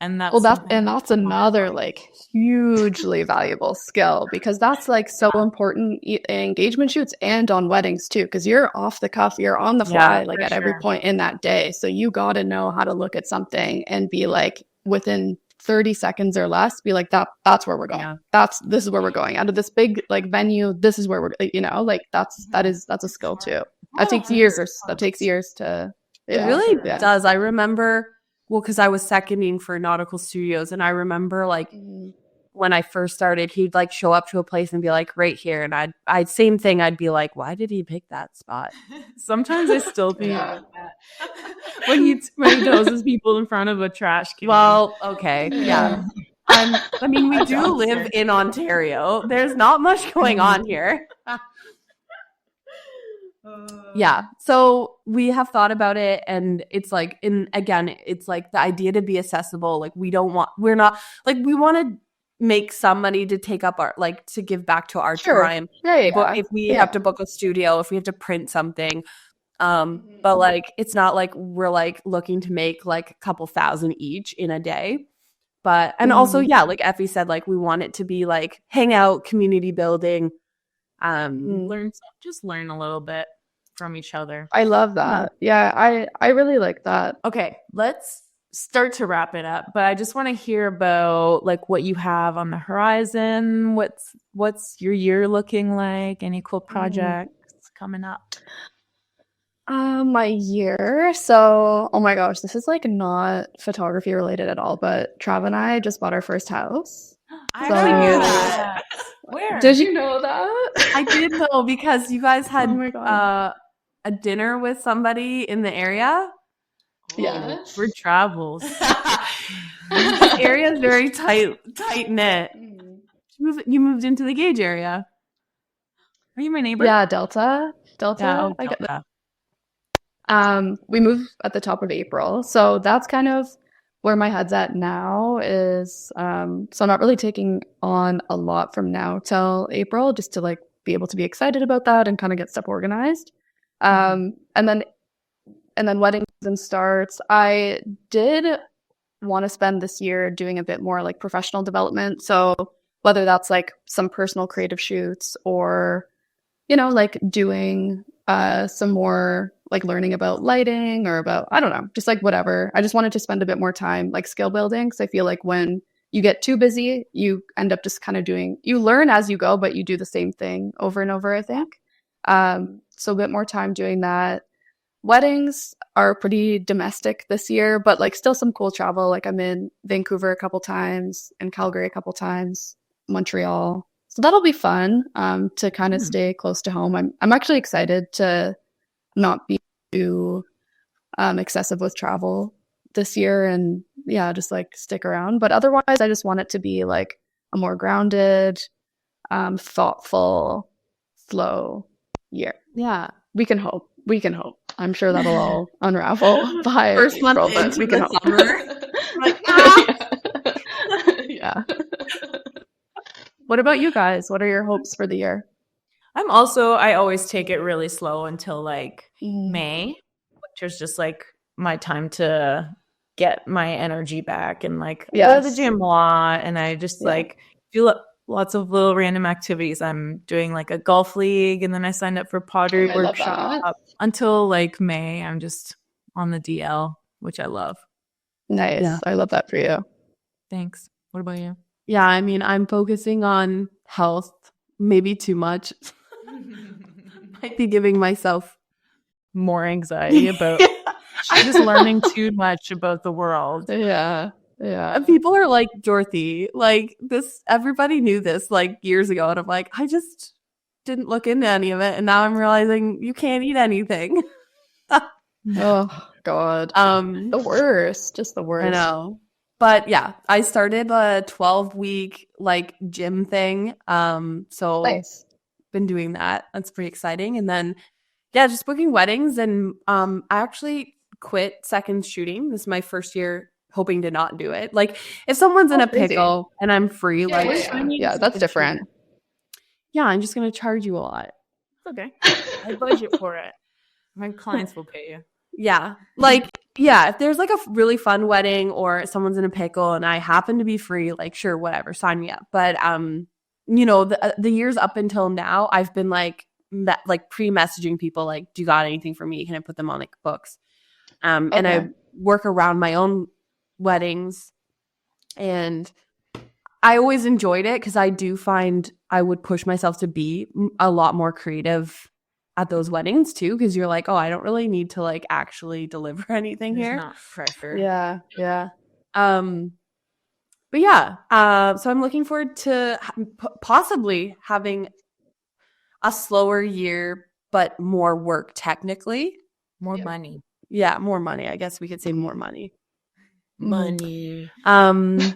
And that's another like hugely valuable skill, because that's like so important in engagement shoots and on weddings too, because you're off the cuff, you're on the fly, like at every point in that day. So you got to know how to look at something and be like within 30 seconds or less, be like that's where we're going. This is where we're going out of this big like venue. This is where we're like that's a skill too. That takes years to. It really does. I remember. Well, because I was seconding for Nautical Studios, and I remember like when I first started, he'd like show up to a place and be like, right here, and I'd same thing. I'd be like, why did he pick that spot? Sometimes I still think when he doses people in front of a trash can. Well, okay, yeah. I mean, we do live in Ontario. There's not much going on here. Yeah, so we have thought about it, and it's like, it's like the idea to be accessible. Like we want to make some money to take up art, like to give back to art time. If we have to book a studio, if we have to print something, but like it's not like we're like looking to make like a couple thousand each in a day. But and also like Effie said, like we want it to be like hangout, community building, learn a little bit from each other. I love that. Yeah, I really like that. Okay, let's start to wrap it up, but I just want to hear about like what you have on the horizon. What's your year looking like? Any cool projects coming up? My year. So, oh my gosh, this is like not photography related at all, but Trav and I just bought our first house. I actually knew that. Where? Did you know that? I did know, because you guys had a dinner with somebody in the area. Yeah, we're travels. This area is very tight knit. You moved into the Gage area. Are you my neighbor? Yeah, Delta. Yeah, I get that. We moved at the top of April, so that's kind of where my head's at now. Is so I'm not really taking on a lot from now till April, just to like be able to be excited about that and kind of get stuff organized. And then wedding season starts. I did want to spend this year doing a bit more like professional development. So whether that's like some personal creative shoots or, you know, like doing some more like learning about lighting or about, I don't know, just like whatever. I just wanted to spend a bit more time like skill building, because I feel like when you get too busy, you end up just kind of you learn as you go, but you do the same thing over and over, I think. So a bit more time doing that. Weddings are pretty domestic this year, but like still some cool travel. Like I'm in Vancouver a couple times, in Calgary a couple times, Montreal. So that'll be fun to kind of stay close to home. I'm actually excited to not be too excessive with travel this year, and yeah, just like stick around. But otherwise, I just want it to be like a more grounded, thoughtful, slow year. Yeah. We can hope. We can hope. I'm sure that'll all unravel by first month April, but into we can the hope. summer. Like, ah! Yeah. What about you guys? What are your hopes for the year? I always take it really slow until like May, which is just like my time to get my energy back and like go to the gym a lot. And I just like do lots of little random activities. I'm doing like a golf league, and then I signed up for pottery workshop. Until like May, I'm just on the DL, which I love. Nice. Yeah. I love that for you. Thanks. What about you? Yeah, I mean, I'm focusing on health, maybe too much. Might be giving myself more anxiety about I'm just learning too much about the world. Yeah. Yeah. And people are like, Dorothy, like this, everybody knew this like years ago. And I'm like, I just didn't look into any of it. And now I'm realizing you can't eat anything. Oh, God. The worst. Just the worst. I know. But yeah, I started a 12-week like gym thing. So nice. Been doing that. That's pretty exciting. And then yeah, just booking weddings. And I actually quit second shooting. This is my first year hoping to not do it. Like if someone's in a pickle and I'm free, yeah, that's different. Shooting. Yeah, I'm just gonna charge you a lot. It's okay. I budget for it. My clients will pay you. Yeah. Like, yeah, if there's like a really fun wedding or someone's in a pickle and I happen to be free, like sure, whatever, sign me up. But you know, the years up until now, I've been like pre-messaging people like, do you got anything for me? Can I put them on like books? And I work around my own weddings, and I always enjoyed it because I do find I would push myself to be a lot more creative at those weddings too, because you're like, oh, I don't really need to like actually deliver anything here. Not pressure. Yeah. But yeah, so I'm looking forward to possibly having a slower year, but more work technically. More money. Yeah, more money. I guess we could say more money. Money. That's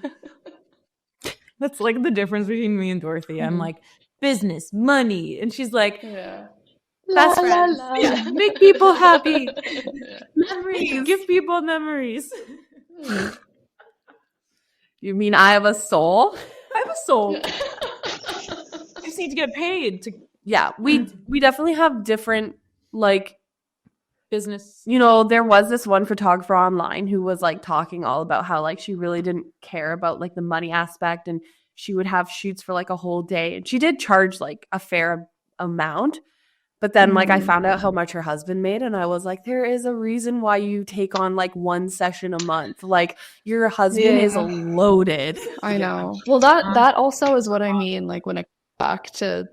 like the difference between me and Dorothy. I'm like, business, money. And she's like, best friends. Yeah. Make people happy. Memories. Give people memories. You mean I have a soul? I have a soul. I just need to get paid to. Yeah, we definitely have different like business. You know, there was this one photographer online who was like talking all about how like she really didn't care about like the money aspect, and she would have shoots for like a whole day, and she did charge like a fair amount. But then like I found out how much her husband made, and I was like, there is a reason why you take on like one session a month. Like your husband is loaded. I know. Well, that also is what I mean, like when I come back to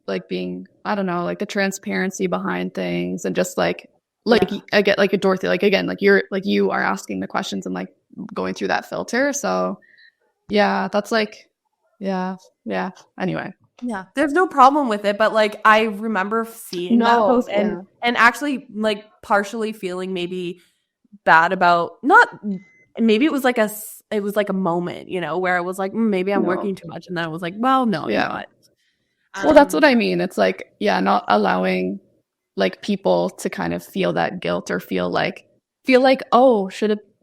like being, I don't know, like the transparency behind things, and just like I get like a Dorothy, like again, like you are asking the questions and like going through that filter. So yeah, that's like yeah. Anyway. Yeah, there's no problem with it, but like I remember seeing that post and actually like partially feeling maybe bad about maybe it was like a moment, you know, where I was like maybe I'm working too much, and then I was like, well, no, you're not. Well, that's what I mean. It's like not allowing like people to kind of feel that guilt or feel like oh,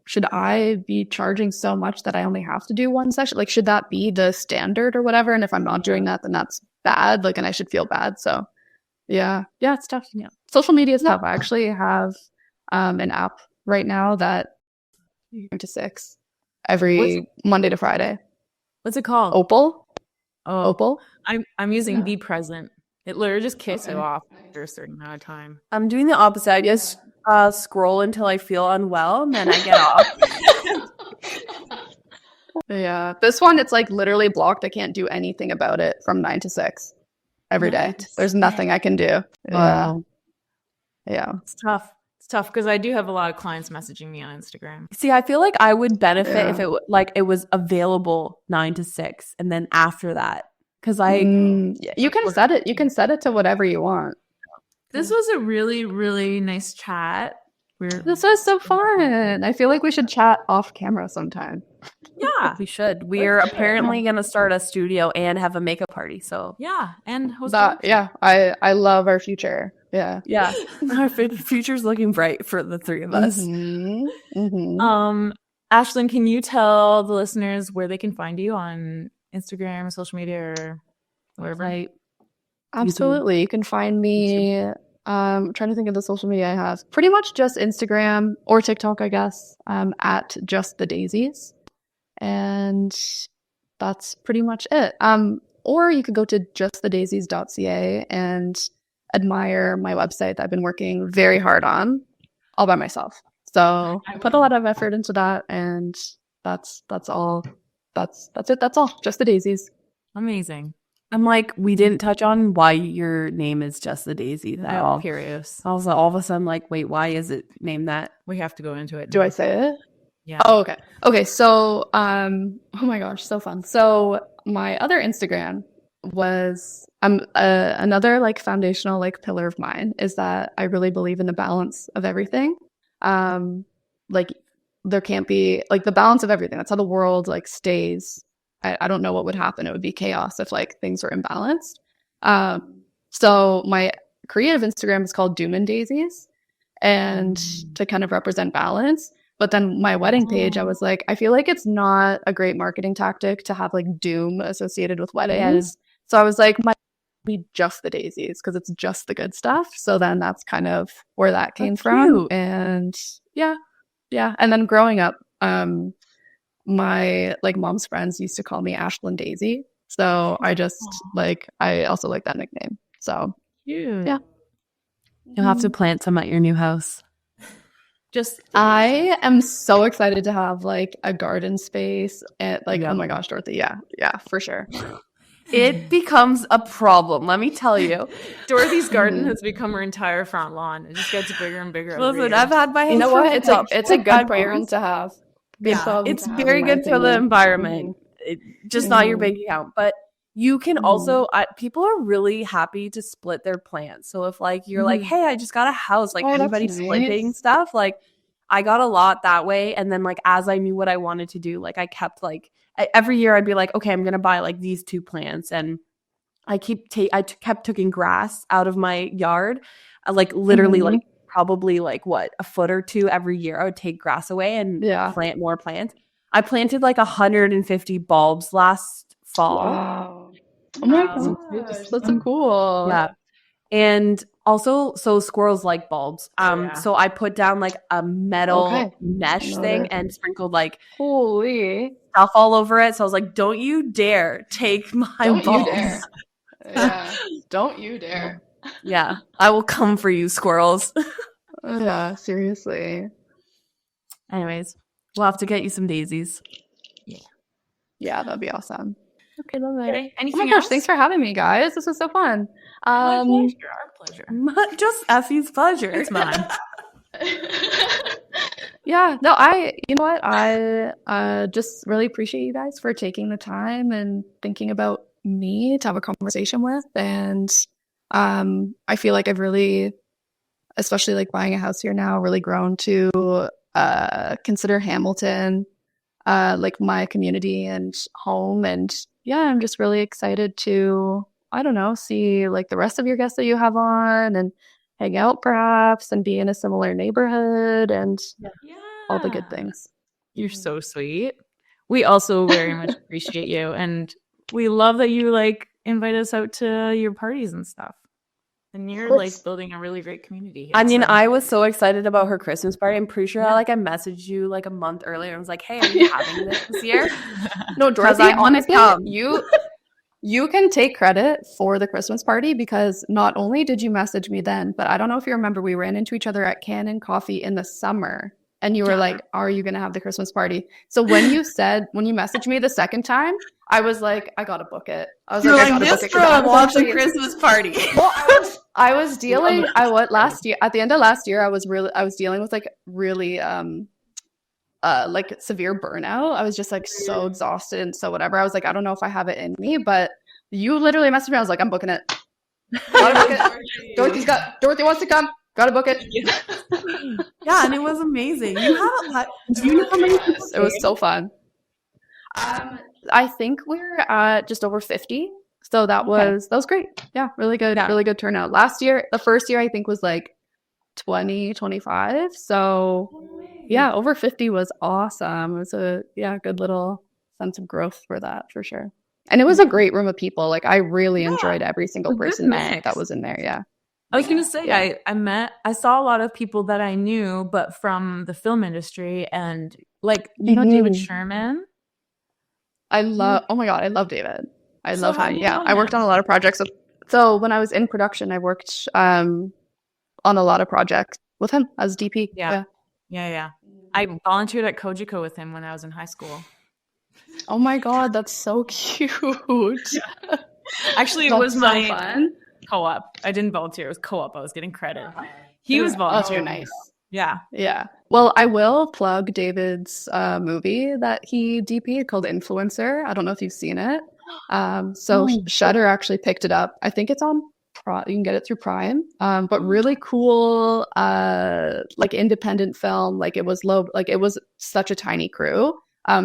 should I be charging so much that I only have to do one session? Like, should that be the standard or whatever? And if I'm not doing that, then that's bad. Like, and I should feel bad. So, yeah, it's tough. Yeah, social media is tough. I actually have an app right now that to 6 every Monday to Friday. What's it called? Opal. Opal? I'm using be present. It literally just kicks you off after a certain amount of time. I'm doing the opposite. I just scroll until I feel unwell, and then I get off. Yeah. This one, it's like literally blocked. I can't do anything about it from 9 to 6 every day. There's nothing I can do. Wow. Yeah. It's tough. It's tough because I do have a lot of clients messaging me on Instagram. See, I feel like I would benefit if it was available 9 to 6, and then after that, because you can set it. You can set it to whatever you want. This was a really, really nice chat. This was so fun. I feel like we should chat off camera sometime. Yeah, we should. We're apparently going to start a studio and have a makeup party. So yeah, and host that. Yeah, I love our future. Yeah. Our future's looking bright for the three of us. Ashlyn, can you tell the listeners where they can find you on Instagram, social media, or wherever? Absolutely. You can find me. I'm trying to think of the social media I have. Pretty much just Instagram or TikTok, I guess. At JustTheDaisies, and that's pretty much it. Or you could go to justthedaisies.ca and admire my website that I've been working very hard on all by myself. So I put a lot of effort into that, and that's all. That's it. That's all. Just the Daisies. Amazing. I'm like, we didn't touch on why your name is Just the Daisies. I'm curious. I was all of a sudden like, wait, why is it named that? We have to go into it. Do I say it? Yeah. Oh, okay. Okay. So, oh my gosh, so fun. So my other Instagram was another like foundational like pillar of mine is that I really believe in the balance of everything. Like there can't be like the balance of everything. That's how the world like stays. I don't know what would happen. It would be chaos if like things were imbalanced. So my creative Instagram is called Doom and Daisies, and to kind of represent balance. But then my wedding page, I was like, I feel like it's not a great marketing tactic to have like doom associated with weddings. So I was like, might be Just the Daisies because it's just the good stuff. So then that's kind of where that came from. And yeah. And then growing up, my like mom's friends used to call me Ashlyn Daisy. So I just I also like that nickname. So yeah. You'll have to plant some at your new house. I am so excited to have like a garden space and like oh my gosh, Dorothy, yeah, for sure. It becomes a problem, let me tell you. Dorothy's garden has become her entire front lawn. It just gets bigger and bigger. Listen, I've had my you know what? It's a good garden to have. It's very good for the environment. Just not your bank account, but you can also people are really happy to split their plants. So if like you're like, hey, I just got a house, like anybody splitting stuff, like I got a lot that way. And then like as I knew what I wanted to do, like I kept like every year I'd be like, okay, I'm gonna buy like these 2 plants, and I kept taking grass out of my yard, like literally like probably like a foot or 2 every year. I would take grass away and plant more plants. I planted like 150 bulbs last fall. Wow. Oh my gosh, that's so cool. Yeah. And also, so squirrels like bulbs. So I put down like a metal mesh thing and sprinkled like holy stuff all over it. So I was like, don't you dare take my bulbs. You dare. Yeah. Don't you dare. Yeah. I will come for you, squirrels. Yeah, seriously. Anyways, we'll have to get you some daisies. Yeah, that'd be awesome. Okay, love it. Anything oh my gosh, thanks for having me, guys. This was so fun. Our pleasure. Just Effie's pleasure. It's mine. Yeah, no, you know what? I just really appreciate you guys for taking the time and thinking about me to have a conversation with. And I feel like I've really, especially like buying a house here now, really grown to consider Hamilton like my community and home. And yeah, I'm just really excited to, I don't know, see like the rest of your guests that you have on and hang out perhaps and be in a similar neighborhood and all the good things. You're so sweet. We also very much appreciate you. And we love that you like invite us out to your parties and stuff. And you're like building a really great community here. I mean, I was so excited about her Christmas party. I'm pretty sure I messaged you like a month earlier and was like, hey, are you having this year? No, Dorothy, honestly, you can take credit for the Christmas party because not only did you message me then, but I don't know if you remember, we ran into each other at Cannon Coffee in the summer. And you were like, are you going to have the Christmas party? So when you messaged me the second time, I was like, I got to book it. I was I got to book it. I want the Christmas party. Well, I was dealing, last year, at the end of last year, I was dealing with like really, like severe burnout. I was just like so exhausted and so whatever. I was like, I don't know if I have it in me, but you literally messaged me. I was like, I'm booking it. Gotta book it. Dorothy wants to come. Gotta book it. Yeah, and it was amazing. Do you know how many people? It was so fun. I think we're at just over 50. So that was great. Yeah, really good, really good turnout. Last year, the first year I think was like 20, 25. So yeah, over 50 was awesome. It was a good little sense of growth for that for sure. And it was a great room of people. Like I really enjoyed every single person that was in there. Yeah. I was gonna say I saw a lot of people that I knew, but from the film industry, and like David Sherman. Oh my god, I love David. I love how I worked on a lot of projects. So when I was in production, I worked on a lot of projects with him as DP. Yeah. I volunteered at Kojiko with him when I was in high school. Oh my god, that's so cute. Actually, it was my fun. Co-op. I didn't volunteer. It was co-op. I was getting credit. He was volunteering. Oh, nice. Yeah. Well, I will plug David's movie that he DP'd called Influencer. I don't know if you've seen it. Shudder actually picked it up. I think it's on you can get it through Prime. But really cool like independent film. Like it was such a tiny crew.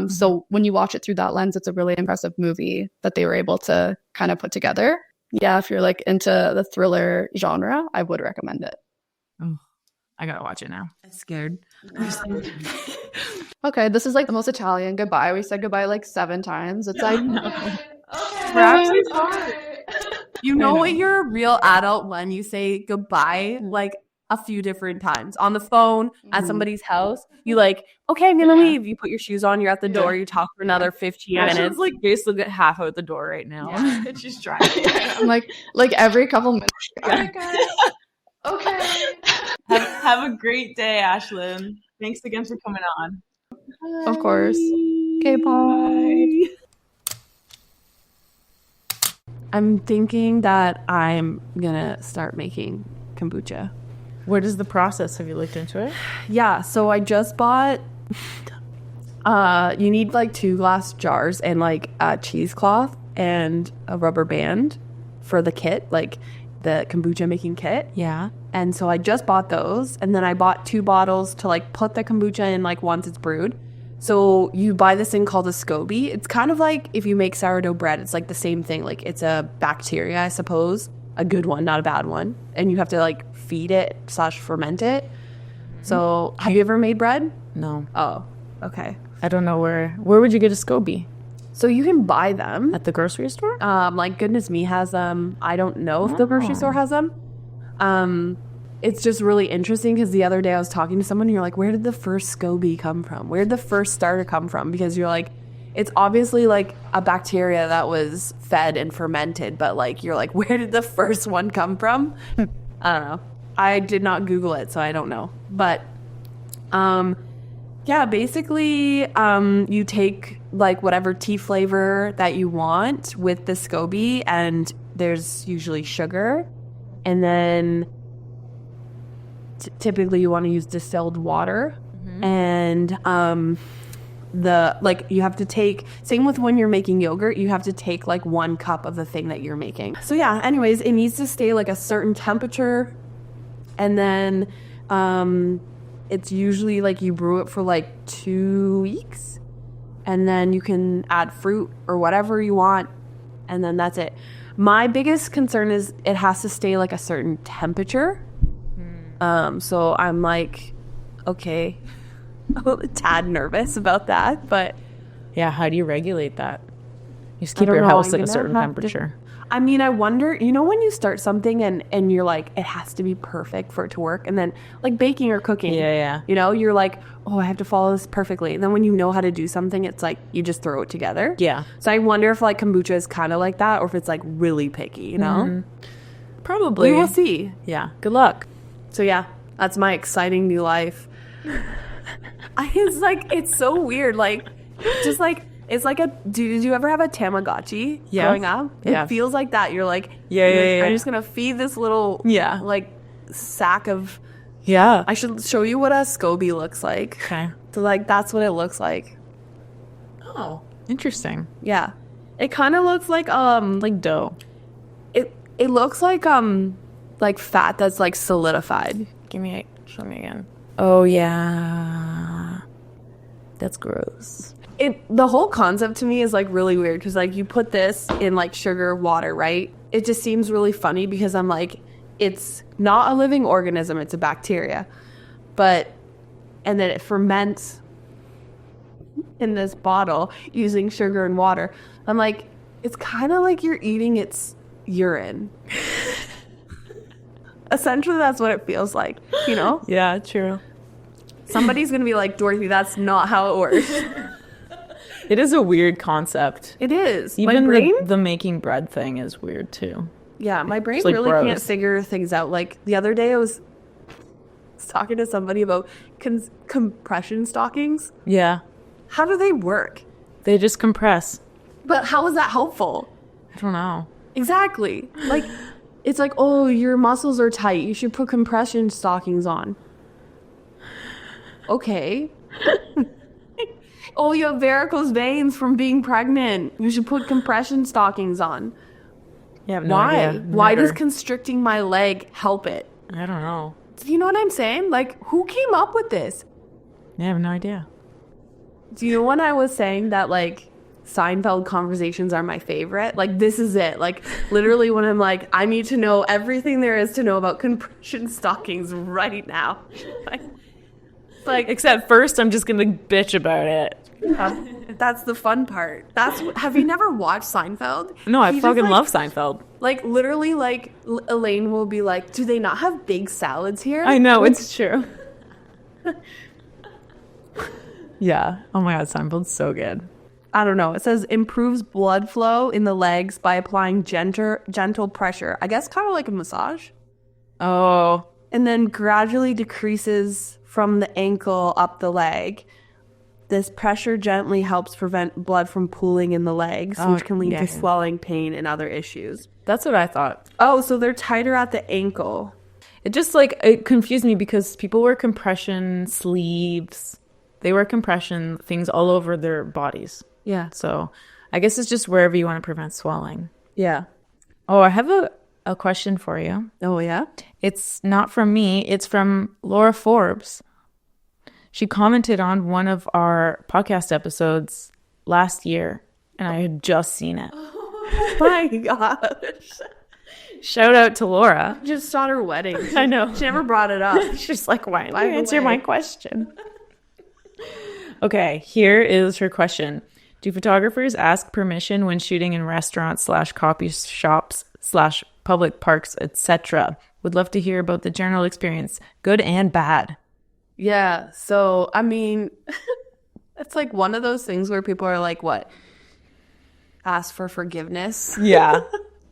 So when you watch it through that lens, it's a really impressive movie that they were able to kind of put together. Yeah, if you're like into the thriller genre, I would recommend it. Oh, I gotta watch it now. I'm scared. Okay, this is like the most Italian goodbye. We said goodbye like 7 times. It's like you know when you're a real adult when you say goodbye like a few different times on the phone at somebody's house. You like, okay, I'm gonna leave. You put your shoes on. You're at the door. You talk for another 15 minutes. It's like basically half out the door right now. Yeah. She's driving. I'm like every couple minutes. Okay. Have a great day, Ashlyn. Thanks again for coming on. Bye. Of course. Okay, bye. I'm thinking that I'm gonna start making kombucha. What is the process? Have you looked into it? Yeah, so I just bought you need like 2 glass jars and like a cheesecloth and a rubber band for the kit, like the kombucha making kit. Yeah. And so I just bought those, and then I bought 2 bottles to like put the kombucha in like once it's brewed. So you buy this thing called a SCOBY. It's kind of like if you make sourdough bread, it's like the same thing. Like it's a bacteria, I suppose. A good one, not a bad one. And you have to like feed it / ferment it. So have you ever made bread? No. Oh, okay. I don't know where would you get a SCOBY? So you can buy them at the grocery store? Like Goodness Me has them. I don't know if the grocery store has them. It's just really interesting because the other day I was talking to someone and you're like, where did the first SCOBY come from? Where did the first starter come from? Because you're like, it's obviously like a bacteria that was fed and fermented, but like you're like, where did the first one come from? I don't know. I did not Google it, so I don't know. But yeah, basically you take like whatever tea flavor that you want with the SCOBY, and there's usually sugar, and then typically you want to use distilled water. And you have to take, same with when you're making yogurt, you have to take like 1 cup of the thing that you're making. So yeah, anyways, it needs to stay like a certain temperature, and then it's usually like you brew it for like 2 weeks, and then you can add fruit or whatever you want, and then that's it. My biggest concern is it has to stay like a certain temperature. So I'm like, okay, I'm a tad nervous about that, but yeah, how do you regulate that? You just keep your house at a certain temperature. I mean, I wonder, you know, when you start something and you're like, it has to be perfect for it to work. And then like baking or cooking, you know, you're like, oh, I have to follow this perfectly. And then when you know how to do something, it's like you just throw it together. Yeah. So I wonder if like kombucha is kind of like that or if it's like really picky, you know? Probably. We will see. Yeah. Good luck. So yeah, that's my exciting new life. It's like, it's so weird. Like, just like, it's like did you ever have a Tamagotchi growing up? It feels like that. You're like, I'm just going to feed this little, like, sack of, I should show you what a SCOBY looks like. Okay. So, like, that's what it looks like. Oh, interesting. Yeah. It kind of looks like dough. It looks like fat that's, like, solidified. Show me again. Oh, yeah. That's gross. The whole concept to me is like really weird because like you put this in like sugar water, right? It just seems really funny because I'm like, it's not a living organism, it's a bacteria, and then it ferments in this bottle using sugar and water. I'm like, it's kind of like you're eating its urine. Essentially, that's what it feels like, you know? Yeah, true. Somebody's gonna be like, Dorothy, that's not how it works. It is a weird concept. It is. Even my brain, the making bread thing is weird too. Yeah, my brain like really gross. Can't figure things out. Like the other day I was talking to somebody about compression stockings. Yeah. How do they work? They just compress. But how is that helpful? I don't know. Exactly. Like, it's like, oh, your muscles are tight. You should put compression stockings on. Okay. Oh, you have varicose veins from being pregnant. You should put compression stockings on. Yeah, no Why? idea. Why does constricting my leg help it? I don't know. Do you know what I'm saying? Like, who came up with this? I have no idea. Do you know when I was saying that, like, Seinfeld conversations are my favorite? Like, this is it. Like, literally when I'm like, I need to know everything there is to know about compression stockings right now. Like, except first, I'm just going to bitch about it. That's the fun part. Have you never watched Seinfeld? No, I fucking love Seinfeld. Like, literally, like, Elaine will be like, do they not have big salads here? I know, it's true. Yeah. Oh my God, Seinfeld's so good. I don't know. It says improves blood flow in the legs by applying gentle pressure. I guess kind of like a massage. Oh. And then gradually decreases from the ankle up the leg. This pressure gently helps prevent blood from pooling in the legs, which can lead to swelling, pain, and other issues. That's what I thought. Oh, so they're tighter at the ankle. It just, like, it confused me because people wear compression sleeves. They wear compression things all over their bodies. Yeah. So I guess it's just wherever you want to prevent swelling. Yeah. Oh, I have a question for you. Oh, yeah? It's not from me. It's from Laura Forbes. She commented on one of our podcast episodes last year, and I had just seen it. Oh my gosh. Shout out to Laura. Just saw her wedding. I know. She never brought it up. She's like, why didn't you answer my question? Okay, here is her question. Do photographers ask permission when shooting in restaurants / coffee shops / public parks, etc.? Would love to hear about the general experience, good and bad. Yeah, so, I mean, it's like one of those things where people are like, what? Ask for forgiveness? Yeah.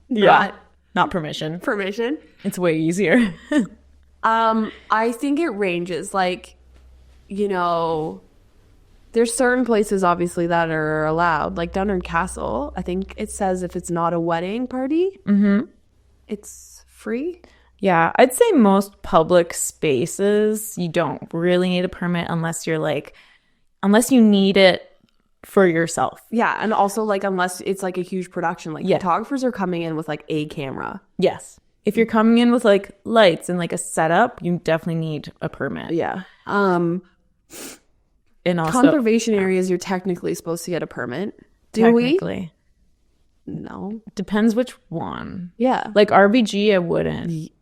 Not permission. Permission? It's way easier. I think it ranges. Like, you know, there's certain places, obviously, that are allowed. Like Downard Castle, I think it says if it's not a wedding party, it's free. Yeah, I'd say most public spaces, you don't really need a permit unless you need it for yourself. Yeah, and also like unless it's like a huge production, like photographers are coming in with like a camera. Yes. If you're coming in with like lights and like a setup, you definitely need a permit. Yeah. And also conservation areas, you're technically supposed to get a permit. Do we? No. Depends which one. Yeah. Like RBG, I wouldn't.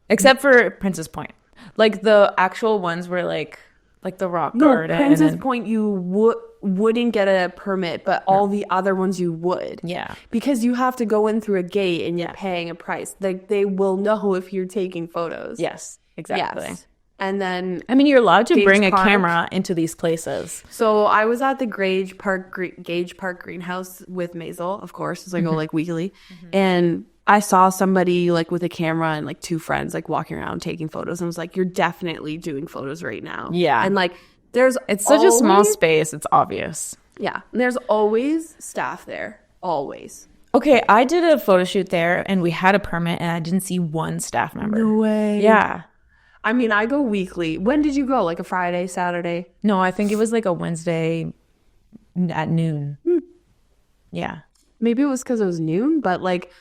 Except for Princess Point. Like the actual ones where like Like the rock No, garden. Princess Point, you wouldn't get a permit, but all the other ones you would. Yeah. Because you have to go in through a gate and you're paying a price. Like, they will know if you're taking photos. Yes, exactly. Yes. And then... I mean, you're allowed to bring a Park. camera into these places. So I was at the Gage Park Greenhouse with Maisel, of course, because I go like weekly. And I saw somebody like with a camera and like two friends like walking around taking photos, and I was like, you're definitely doing photos right now. Yeah. And like it's such a small space, it's obvious. Yeah. And there's always staff there. Always. Okay, I did a photo shoot there and we had a permit and I didn't see one staff member. No way. Yeah. I mean, I go weekly. When did you go? Like a Friday, Saturday? No, I think it was like a Wednesday at noon. Yeah. Maybe it was because it was noon, but like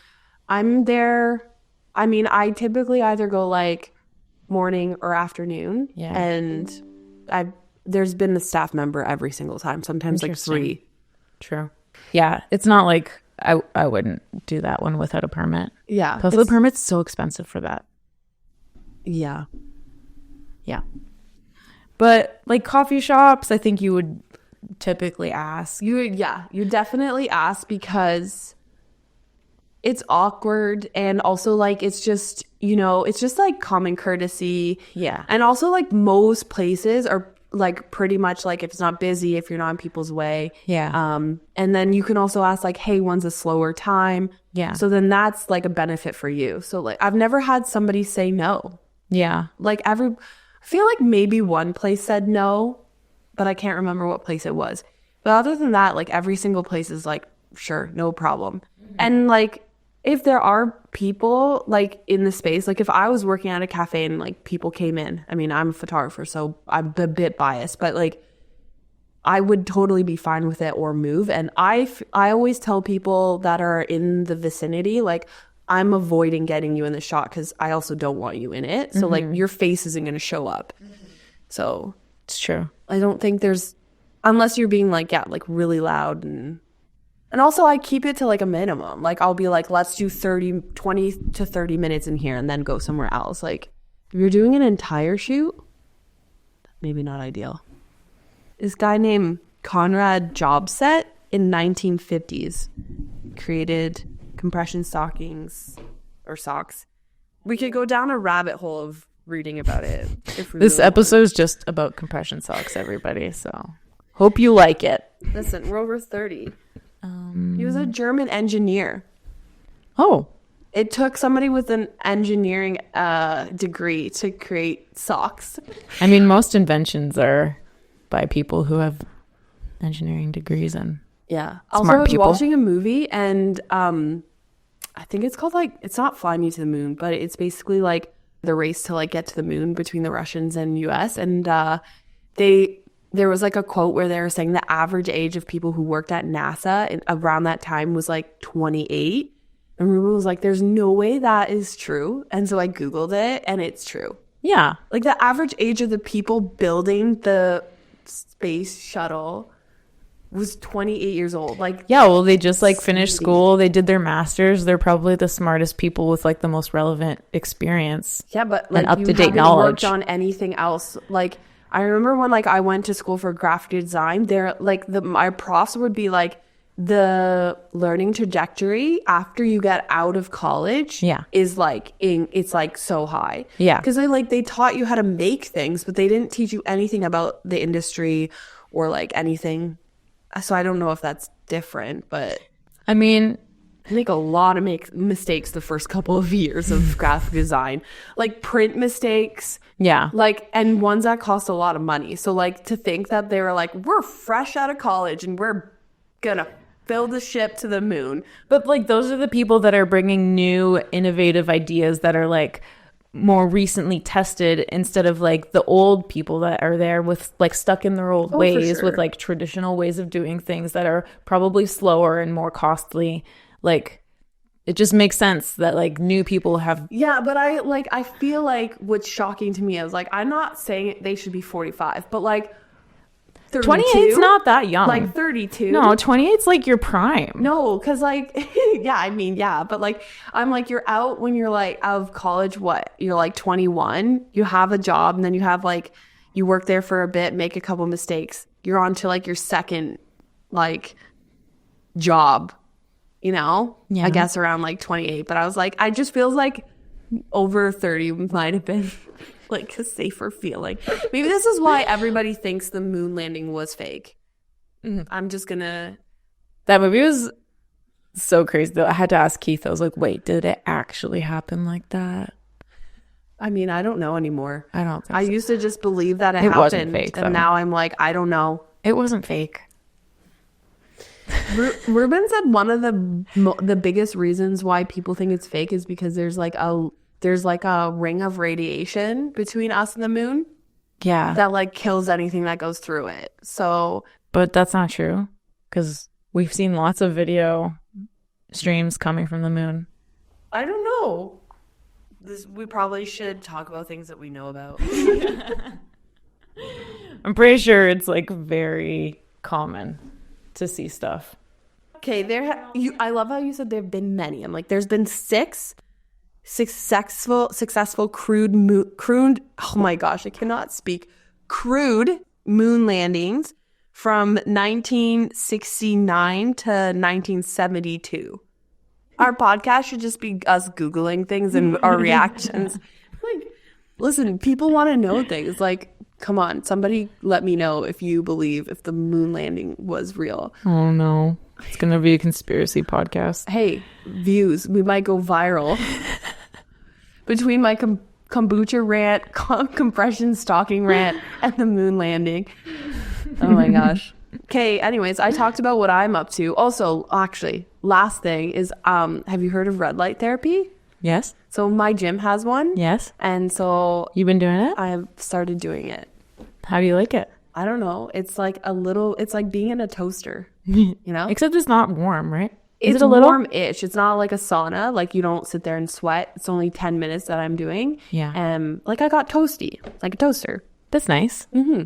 I'm there. I mean, I typically either go like morning or afternoon. Yeah. And there's been a staff member every single time, sometimes like 3. True. Yeah. It's not like I wouldn't do that one without a permit. Yeah. Plus the permit's so expensive for that. Yeah. Yeah. But like coffee shops, I think you would typically ask. You definitely ask because it's awkward, and also like it's just, it's just like common courtesy. Yeah. And also like most places are like pretty much like if it's not busy, if you're not in people's way. Yeah. And then you can also ask like, hey, when's a slower time? Yeah. So then that's like a benefit for you. So like I've never had somebody say no. Yeah. Like I feel like maybe one place said no, but I can't remember what place it was. But other than that, like every single place is like, sure, no problem. And like if there are people like in the space, like if I was working at a cafe and like people came in, I mean, I'm a photographer, so I'm a bit biased, but like I would totally be fine with it or move. And I always tell people that are in the vicinity, like, I'm avoiding getting you in the shot because I also don't want you in it. So like your face isn't going to show up. So it's true. I don't think there's, unless you're being like, like really loud. And also I keep it to like a minimum. Like I'll be like, let's do 20 to 30 minutes in here and then go somewhere else. Like if you're doing an entire shoot, maybe not ideal. This guy named Conrad Jobset in 1950s created compression stockings or socks. We could go down a rabbit hole of reading about it. This episode is just about compression socks, everybody. So hope you like it. Listen, we're over 30. He was a German engineer. Oh. It took somebody with an engineering degree to create socks. I mean, most inventions are by people who have engineering degrees and Also, I was watching a movie and I think it's called like, it's not Fly Me to the Moon, but it's basically like the race to like get to the moon between the Russians and US. And there was like a quote where they were saying the average age of people who worked at NASA around that time was like 28. And Ruben was like, there's no way that is true. And so I Googled it and it's true. Yeah. Like the average age of the people building the space shuttle was 28 years old. Like, yeah, well, they just like finished school, they did their masters, they're probably the smartest people with like the most relevant experience. Yeah, but like up to date knowledge. Worked on anything else. Like I remember when like I went to school for graphic design, there like my profs would be like, the learning trajectory after you get out of college is like it's like so high. Yeah, because they taught you how to make things, but they didn't teach you anything about the industry or like anything. So I don't know if that's different, but I mean, I make a lot of mistakes the first couple of years of graphic design, like print mistakes. Yeah, like, and ones that cost a lot of money. So like to think that they were like, we're fresh out of college and we're gonna build a ship to the moon. But like those are the people that are bringing new innovative ideas that are like more recently tested instead of like the old people that are there with like stuck in their old ways with like traditional ways of doing things that are probably slower and more costly. Like it just makes sense that like new people have. Yeah, but I feel like what's shocking to me is like, I'm not saying they should be 45, but like 28's not that young. Like 32. No, 28's like your prime. No, because like, yeah, I mean, yeah. But like, I'm like, you're out when you're like out of college, what? You're like 21, you have a job, and then you have like, you work there for a bit, make a couple mistakes. You're on to like your second like job, you know? Yeah. I guess around like 28. But I was like, I just feels like over 30 might have been like a safer feeling. Maybe this is why everybody thinks the moon landing was fake. I'm just gonna. That movie was so crazy though. I had to ask Keith. I was like, wait, did it actually happen like that? I mean, I don't know anymore. I don't think I so. used to just believe that it happened. Wasn't fake, and now I'm like, I don't know. It wasn't fake. Ruben said one of the biggest reasons why people think it's fake is because there's like a ring of radiation between us and the moon. Yeah. That like kills anything that goes through it. So, but that's not true because we've seen lots of video streams coming from the moon. I don't know. We probably should talk about things that we know about. I'm pretty sure it's like very common to see stuff. Okay, I love how you said there have been many. I'm like, there's been 6 successful crude oh my gosh, I cannot speak. Crude moon landings from 1969 to 1972. Our podcast should just be us Googling things and our reactions. Like, listen, people want to know things. Like, come on, somebody let me know if you believe if the moon landing was real. Oh, no. It's going to be a conspiracy podcast. Hey, views. We might go viral. Between my kombucha rant, compression stocking rant, and the moon landing. Oh, my gosh. Okay, anyways, I talked about what I'm up to. Also, actually, last thing is, have you heard of red light therapy? Yes. So my gym has one. Yes. And so... You've been doing it? I have started doing it. How do you like it? I don't know. It's like it's like being in a toaster, you know? Except it's not warm, right? Is it a little warm-ish. It's not like a sauna. Like you don't sit there and sweat. It's only 10 minutes that I'm doing. Yeah. Like I got toasty, like a toaster. That's nice. Mm-hmm.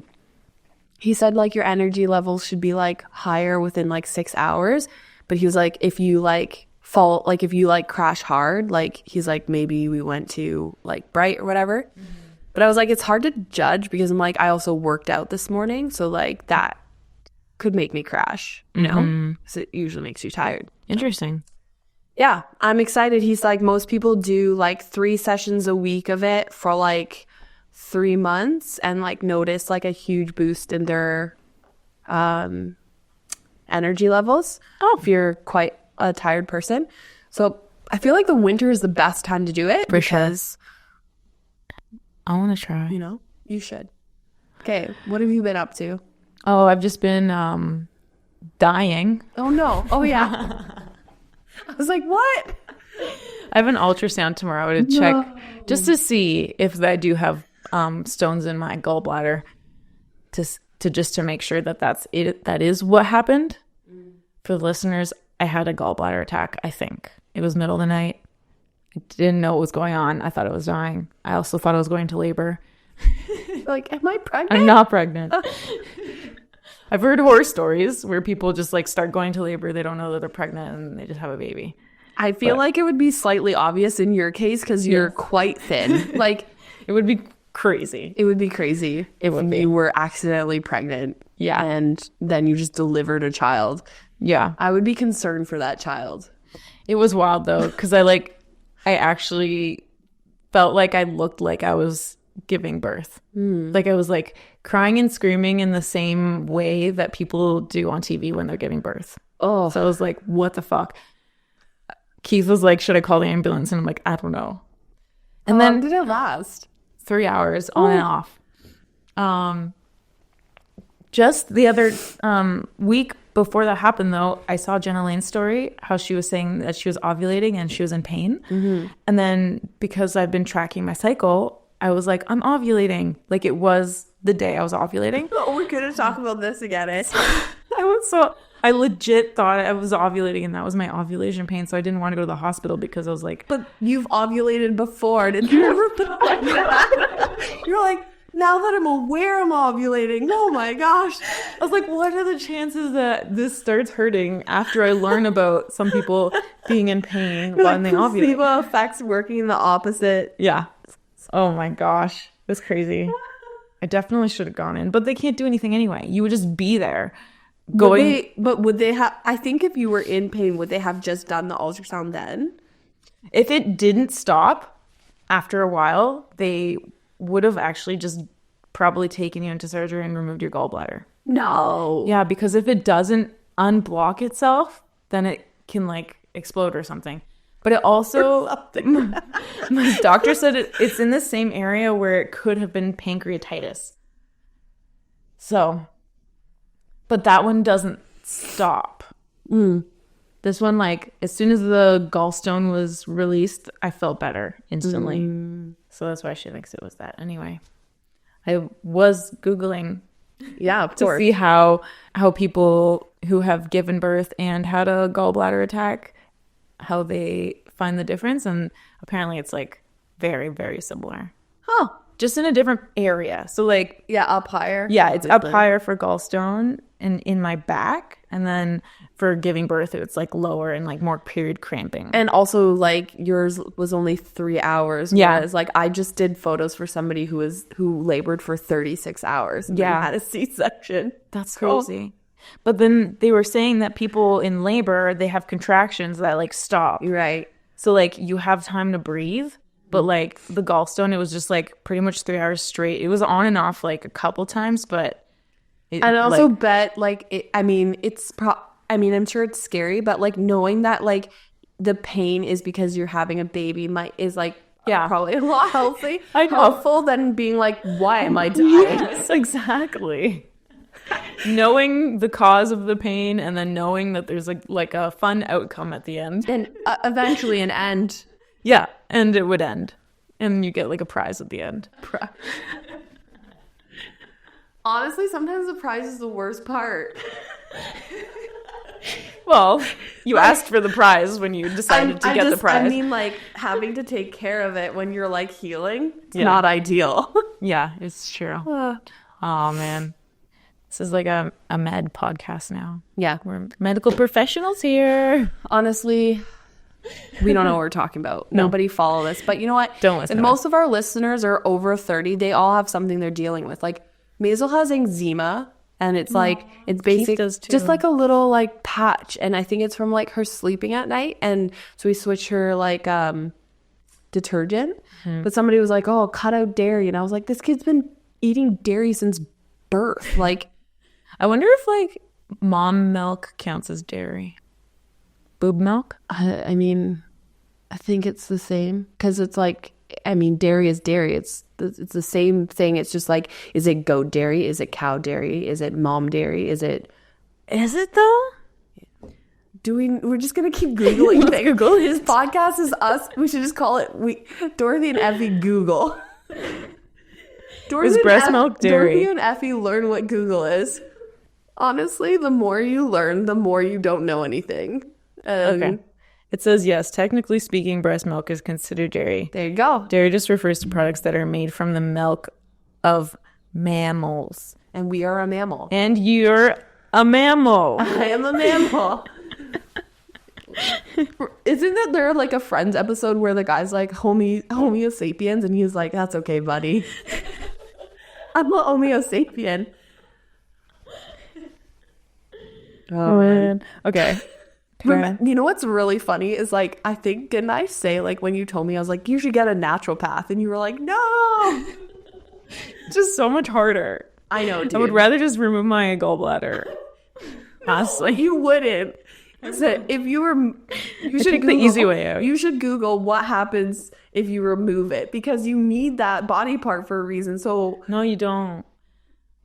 He said like your energy levels should be like higher within like 6 hours. But he was like, if you like fall, like if you like crash hard, like he's like, maybe we went to like bright or whatever. Mm-hmm. But I was like, it's hard to judge because I'm like, I also worked out this morning. So like that could make me crash, you know? Because it usually makes you tired. Interesting. Yeah, I'm excited. He's like, most people do like 3 sessions a week of it for like 3 months and like notice like a huge boost in their energy levels. Oh, if you're quite a tired person. So I feel like the winter is the best time to do it for because sure. I want to try. You know, you should. Okay, what have you been up to? Oh, I've just been dying. Oh no. Oh yeah. I was like, what? I have an ultrasound tomorrow to check just to see if I do have stones in my gallbladder to make sure that that's it. That is what happened. For the listeners, I had a gallbladder attack. I think it was middle of the night. I didn't know what was going on. I thought I was dying. I also thought I was going to labor. Like, am I pregnant? I'm not pregnant. I've heard horror stories where people just like start going to labor. They don't know that they're pregnant and they just have a baby. I feel like it would be slightly obvious in your case because you're quite thin. Like, it would be crazy. It would be crazy if you were accidentally pregnant. Yeah. And then you just delivered a child. Yeah. I would be concerned for that child. It was wild though, because I actually felt like I looked like I was giving birth. Like I was like crying and screaming in the same way that people do on TV when they're giving birth. Oh. So I was like, what the fuck? Keith was like, should I call the ambulance? And I'm like, I don't know. And then did it last? 3 hours on and off. Just the other week before that happened, though, I saw Jenna Lane's story, how she was saying that she was ovulating and she was in pain. Mm-hmm. And then because I've been tracking my cycle, I was like, I'm ovulating. Like it was the day I was ovulating. Oh, we're going to talk about this again. I legit thought I was ovulating and that was my ovulation pain. So I didn't want to go to the hospital because I was like, but you've ovulated before. Did you ever feel like that? You're like, now that I'm aware I'm ovulating, oh my gosh. I was like, what are the chances that this starts hurting after I learn about some people being in pain when they ovulate? Placebo effects working the opposite. Yeah. Oh my gosh. It was crazy. I definitely should have gone in, but they can't do anything anyway. You would just be there. Would they have, I think if you were in pain, would they have just done the ultrasound then? If it didn't stop after a while, they would have actually just probably taken you into surgery and removed your gallbladder. No. Yeah, because if it doesn't unblock itself, then it can like explode or something. But it also, my doctor said it's in the same area where it could have been pancreatitis. So, but that one doesn't stop. This one, like, as soon as the gallstone was released, I felt better instantly. So that's why she thinks it was that. Anyway, I was Googling to see how people who have given birth and had a gallbladder attack, how they find the difference, and apparently it's like very, very similar. Just in a different area. So like up higher. Yeah, it's up higher for gallstone and in my back, and then for giving birth it's like lower and like more period cramping. And also like yours was only 3 hours. Whereas like I just did photos for somebody who labored for 36 hours and had a C-section. That's crazy. But then they were saying that people in labor, they have contractions that like stop. Right. So like you have time to breathe, but like the gallstone, it was just like pretty much 3 hours straight. It was on and off like a couple times, but I also bet like I'm sure it's scary, but like knowing that like the pain is because you're having a baby is like probably a lot helpful than being like, why am I dying? Yes, exactly. Knowing the cause of the pain and then knowing that there's like a fun outcome at the end. And eventually an end. Yeah, and it would end. And you get like a prize at the end. Honestly, sometimes the prize is the worst part. Well, you asked for the prize when you decided to get the prize. I mean, like, having to take care of it when you're, like, healing, it's not ideal. Yeah, it's true. Oh, man. This is like a med podcast now. Yeah. We're medical professionals here. Honestly, we don't know what we're talking about. No. Nobody follow this. But you know what? Don't listen. Most of our listeners are over 30. They all have something they're dealing with. Like, Maisel has eczema. And it's like, it's basically just like a little like patch. And I think it's from like her sleeping at night. And so we switched her like detergent. But somebody was like, oh, cut out dairy. And I was like, this kid's been eating dairy since birth. Like, I wonder if like mom milk counts as dairy. Boob milk? I mean, I think it's the same. Because it's like, I mean, dairy is dairy. It's the same thing. It's just like, is it goat dairy? Is it cow dairy? Is it mom dairy? Is it though? We're just gonna keep Googling things. Google. His podcast is us. We should just call it Dorothy and Effie Google. Is breast milk dairy? Dorothy and Effie learn what Google is. Honestly, the more you learn, the more you don't know anything. Okay. It says, yes, technically speaking, breast milk is considered dairy. There you go. Dairy just refers to products that are made from the milk of mammals. And we are a mammal. And you're a mammal. I am a mammal. Isn't that there like a Friends episode where the guy's like, Homo sapiens? And he's like, that's okay, buddy. I'm a Homo sapien. Oh, man. Okay. You know what's really funny is like, I think, didn't I say like when you told me, I was like, you should get a naturopath, and you were like, no. It's just so much harder. I know, dude. I would rather just remove my gallbladder. Honestly, you wouldn't. So if you should take the easy way out. You should Google what happens if you remove it, because you need that body part for a reason. So no, you don't.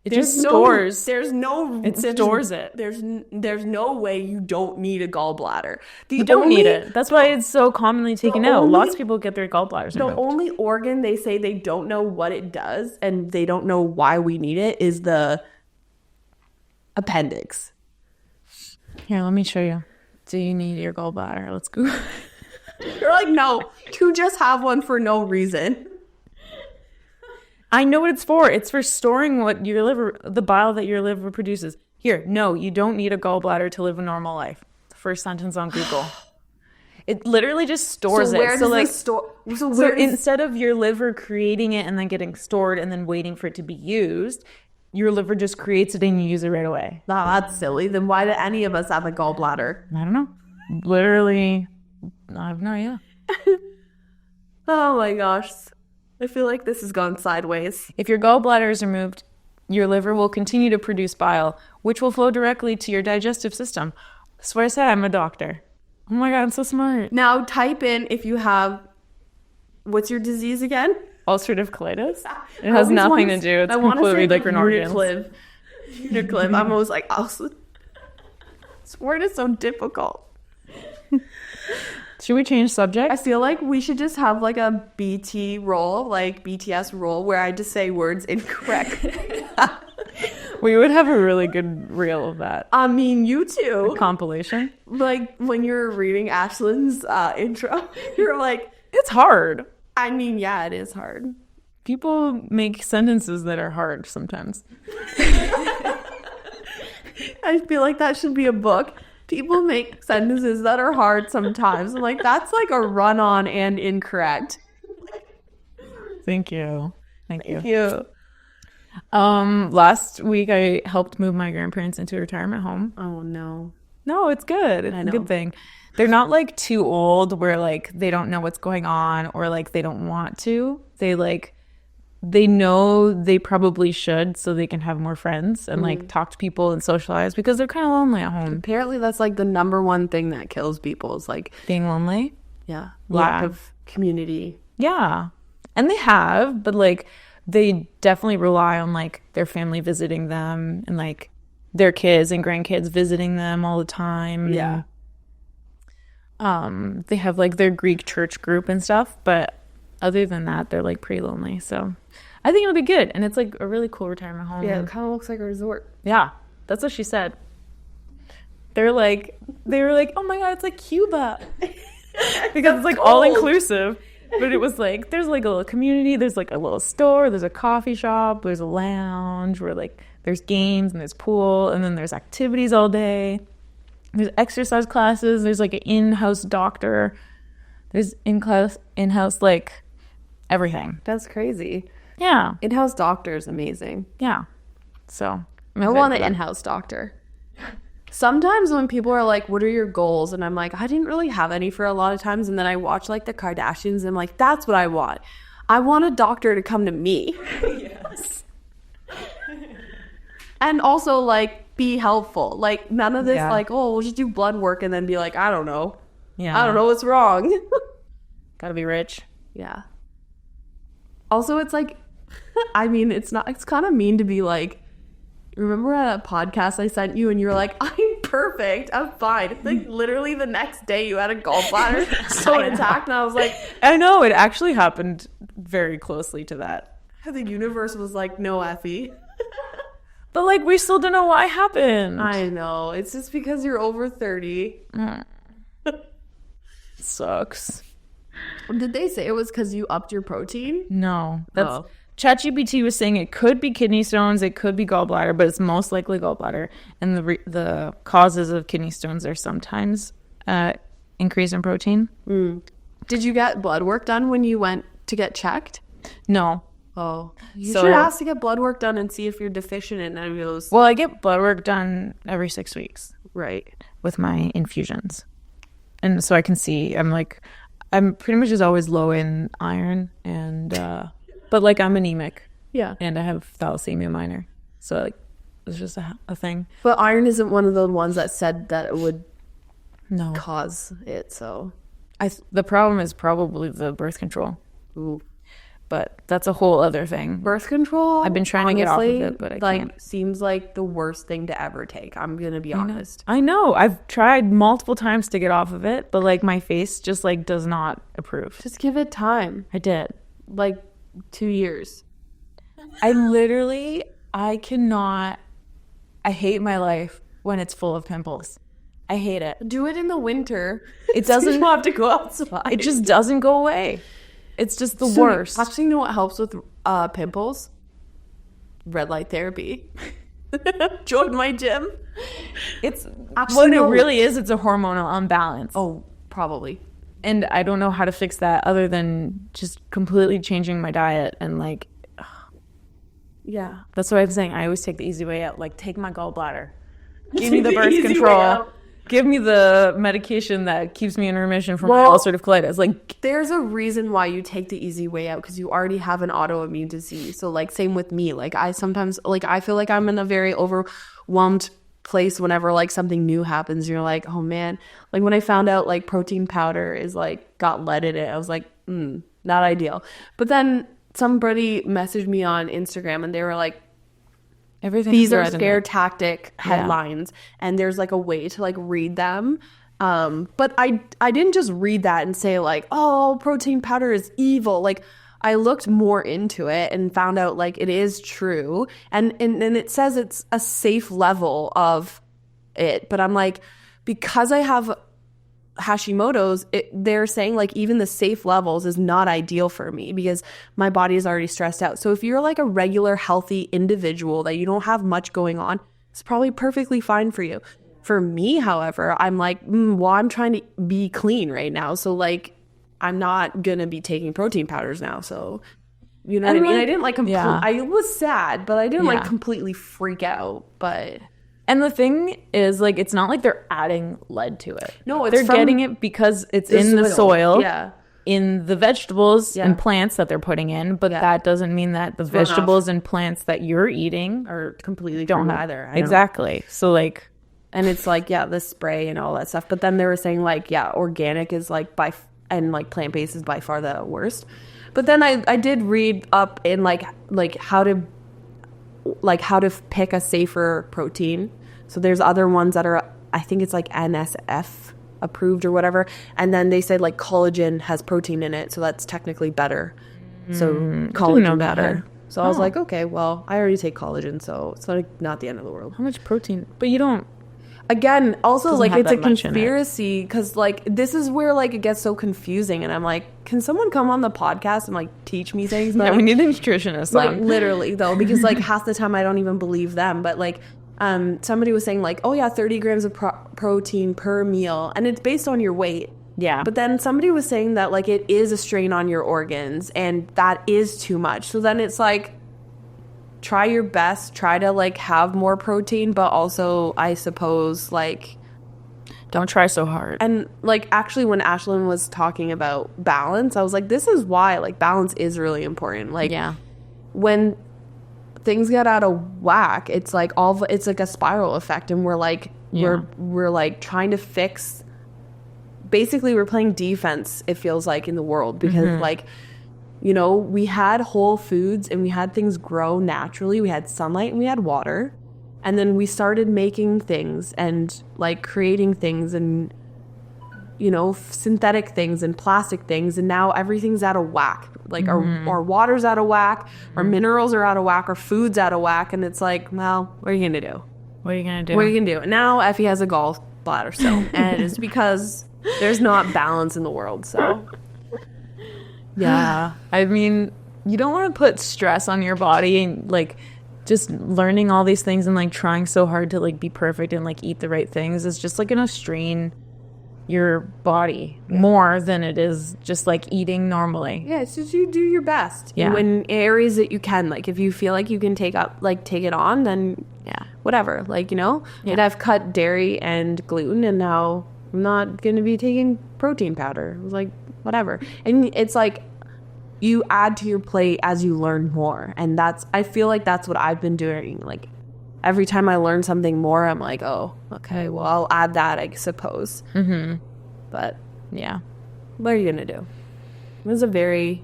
It just stores. It stores it. There's no way you don't need a gallbladder. You don't need it. That's why it's so commonly taken out. Lots of people get their gallbladders removed. The only organ they say they don't know what it does and they don't know why we need it is the appendix. Here, let me show you. Do you need your gallbladder? Let's go. You're like, no, you just have one for no reason. I know what it's for. It's for storing what your liver, the bile that your liver produces. Here, no, you don't need a gallbladder to live a normal life. The first sentence on Google. It literally just stores so where it. Does this store? So instead of your liver creating it and then getting stored and then waiting for it to be used, your liver just creates it and you use it right away. No, that's silly. Then why do any of us have a gallbladder? I don't know. Literally, I have no idea. Oh my gosh. I feel like this has gone sideways. If your gallbladder is removed, your liver will continue to produce bile, which will flow directly to your digestive system. I swear to say, I'm a doctor. Oh my God, I'm so smart. Now type in if you have, what's your disease again? Ulcerative colitis. It has nothing to do. It's completely different organs. Unicliv. I'm always like, this word is so difficult. Should we change subject? I feel like we should just have like a BT role, like BTS role, where I just say words incorrectly. We would have a really good reel of that. I mean, you too. A compilation. Like when you're reading Ashlyn's intro, you're like, it's hard. I mean, yeah, it is hard. People make sentences that are hard sometimes. I feel like that should be a book. People make sentences that are hard sometimes. I'm like, that's like a run-on and incorrect. Thank you. Thank you. Last week I helped move my grandparents into a retirement home. Oh no. No, it's good. It's a good thing. They're not like too old where like they don't know what's going on or like they don't want to. They know they probably should so they can have more friends and like talk to people and socialize because they're kind of lonely at home. Apparently that's like the number one thing that kills people is like being lonely. Yeah. Lack of community. Yeah. And they have, but like they definitely rely on like their family visiting them and like their kids and grandkids visiting them all the time. Yeah. And, they have like their Greek church group and stuff, but other than that, they're like pretty lonely. So I think it'll be good. And it's like a really cool retirement home. Yeah, it kind of looks like a resort. Yeah, that's what she said. They were like, oh my God, it's like Cuba. Because it's like cold. All inclusive. But it was like, there's like a little community. There's like a little store. There's a coffee shop. There's a lounge where like there's games and there's pool. And then there's activities all day. There's exercise classes. There's like an in-house doctor. There's in-house like everything. That's crazy. Yeah. In-house doctor is amazing. Yeah. So I want an in-house doctor. Sometimes when people are like, what are your goals? And I'm like, I didn't really have any for a lot of times. And then I watch like the Kardashians and I'm like, that's what I want. I want a doctor to come to me. Yes. And also like be helpful. Like none of this like, oh, we'll just do blood work and then be like, I don't know. Yeah. I don't know what's wrong. Gotta be rich. Yeah. Also, it's like, I mean, it's kind of mean to be like, remember at a podcast I sent you and you were like, I'm perfect, I'm fine. Like literally the next day you had a gallbladder so intact and I was like, I know, it actually happened very closely to that. The universe was like, no Effie. But like we still don't know why it happened. I know. It's just because you're over 30. Sucks. Did they say it was because you upped your protein? No. That's ChatGPT was saying it could be kidney stones, it could be gallbladder, but it's most likely gallbladder. And the causes of kidney stones are sometimes increase in protein. Did you get blood work done when you went to get checked? No. Oh. You should ask to get blood work done and see if you're deficient in any of those. Well, I get blood work done every 6 weeks. Right. With my infusions. And so I can see, I'm pretty much just always low in iron and but like I'm anemic. Yeah. And I have thalassemia minor. So like it's just a thing. But iron isn't one of the ones that said that it would cause it, so the problem is probably the birth control. Ooh. But that's a whole other thing. Birth control, I've been trying to get off of it, but I can't. Seems like the worst thing to ever take. I'm gonna be honest. I know. I've tried multiple times to get off of it, but like my face just like does not approve. Just give it time. I did. Like 2 years. I cannot. I hate my life when it's full of pimples. I hate it. Do it in the winter. It doesn't. You have to go outside. It just doesn't go away. It's just the worst. Actually, you know what helps with pimples? Red light therapy. Join my gym. It's actually, what it really is, it's a hormonal imbalance. Oh, probably. And I don't know how to fix that other than just completely changing my diet and like, yeah, that's what I'm saying. I always take the easy way out. Like, take my gallbladder, give me the birth control, give me the medication that keeps me in remission from my ulcerative colitis. Like, there's a reason why you take the easy way out, because you already have an autoimmune disease. So like, same with me. Like, I sometimes, like, I feel like I'm in a very overwhelmed place whenever like something new happens. You're like, oh man. Like, when I found out like protein powder is like got lead in it, I was like, not ideal. But then somebody messaged me on Instagram and they were like, these are scare tactic headlines, and there's like a way to like read them. But I didn't just read that and say like, oh, protein powder is evil. Like, I looked more into it and found out like it is true, and it says it's a safe level of it. But I'm like, because I have Hashimoto's, they're saying like even the safe levels is not ideal for me because my body is already stressed out. So if you're like a regular healthy individual that you don't have much going on, it's probably perfectly fine for you. For me, however, I'm like, well, I'm trying to be clean right now, so like I'm not gonna be taking protein powders now. So you know what I mean? I didn't like I was sad, but I didn't like completely freak out. But and the thing is, like, it's not like they're adding lead to it. No, they're getting it because it's in the soil, in the vegetables and plants that they're putting in. But that doesn't mean that the vegetables and plants that you're eating are completely don't either. Exactly. So like, and it's like the spray and all that stuff. But then they were saying like organic is like and like plant-based is by far the worst. But then I did read up in like how to pick a safer protein. So there's other ones that are, I think it's like NSF approved or whatever, and then they said like collagen has protein in it, so that's technically better. So collagen better. So I was like, okay, well, I already take collagen, so it's like not the end of the world. How much protein? But you don't. Again, also like it's a conspiracy, because like this is where like it gets so confusing, and I'm like, can someone come on the podcast and like teach me things? Yeah, we need a nutritionist. Like literally though, because like half the time I don't even believe them. But like somebody was saying like, oh yeah, 30 grams of protein per meal, and it's based on your weight. Yeah. But then somebody was saying that like it is a strain on your organs, and that is too much. So then it's like, try your best, try to like have more protein, but also I suppose like don't try so hard. And like actually when Ashlyn was talking about balance, I was like, this is why like balance is really important. Like when things get out of whack, it's like it's like a spiral effect, and we're like we're like trying to fix, basically we're playing defense, it feels like, in the world, because like, you know, we had whole foods and we had things grow naturally. We had sunlight and we had water. And then we started making things and like creating things and, you know, synthetic things and plastic things. And now everything's out of whack. Like our water's out of whack. Our minerals are out of whack. Our food's out of whack. And it's like, well, what are you going to do? What are you going to do? What are you going to do? And now Effie has a gallbladder still. And it's because there's not balance in the world. So... yeah. I mean, you don't want to put stress on your body and like just learning all these things and like trying so hard to like be perfect and like eat the right things is just like going to strain your body more than it is just like eating normally. Yeah, it's just you do your best. Yeah. In areas that you can. Like if you feel like you can take it on, then whatever. Like, you know, and I've cut dairy and gluten, and now I'm not going to be taking protein powder. It was like, whatever. And it's like you add to your plate as you learn more, and I feel like that's what I've been doing. Like every time I learn something more, I'm like, oh, okay, well, I'll add that, I suppose. But yeah, what are you gonna do? It was a very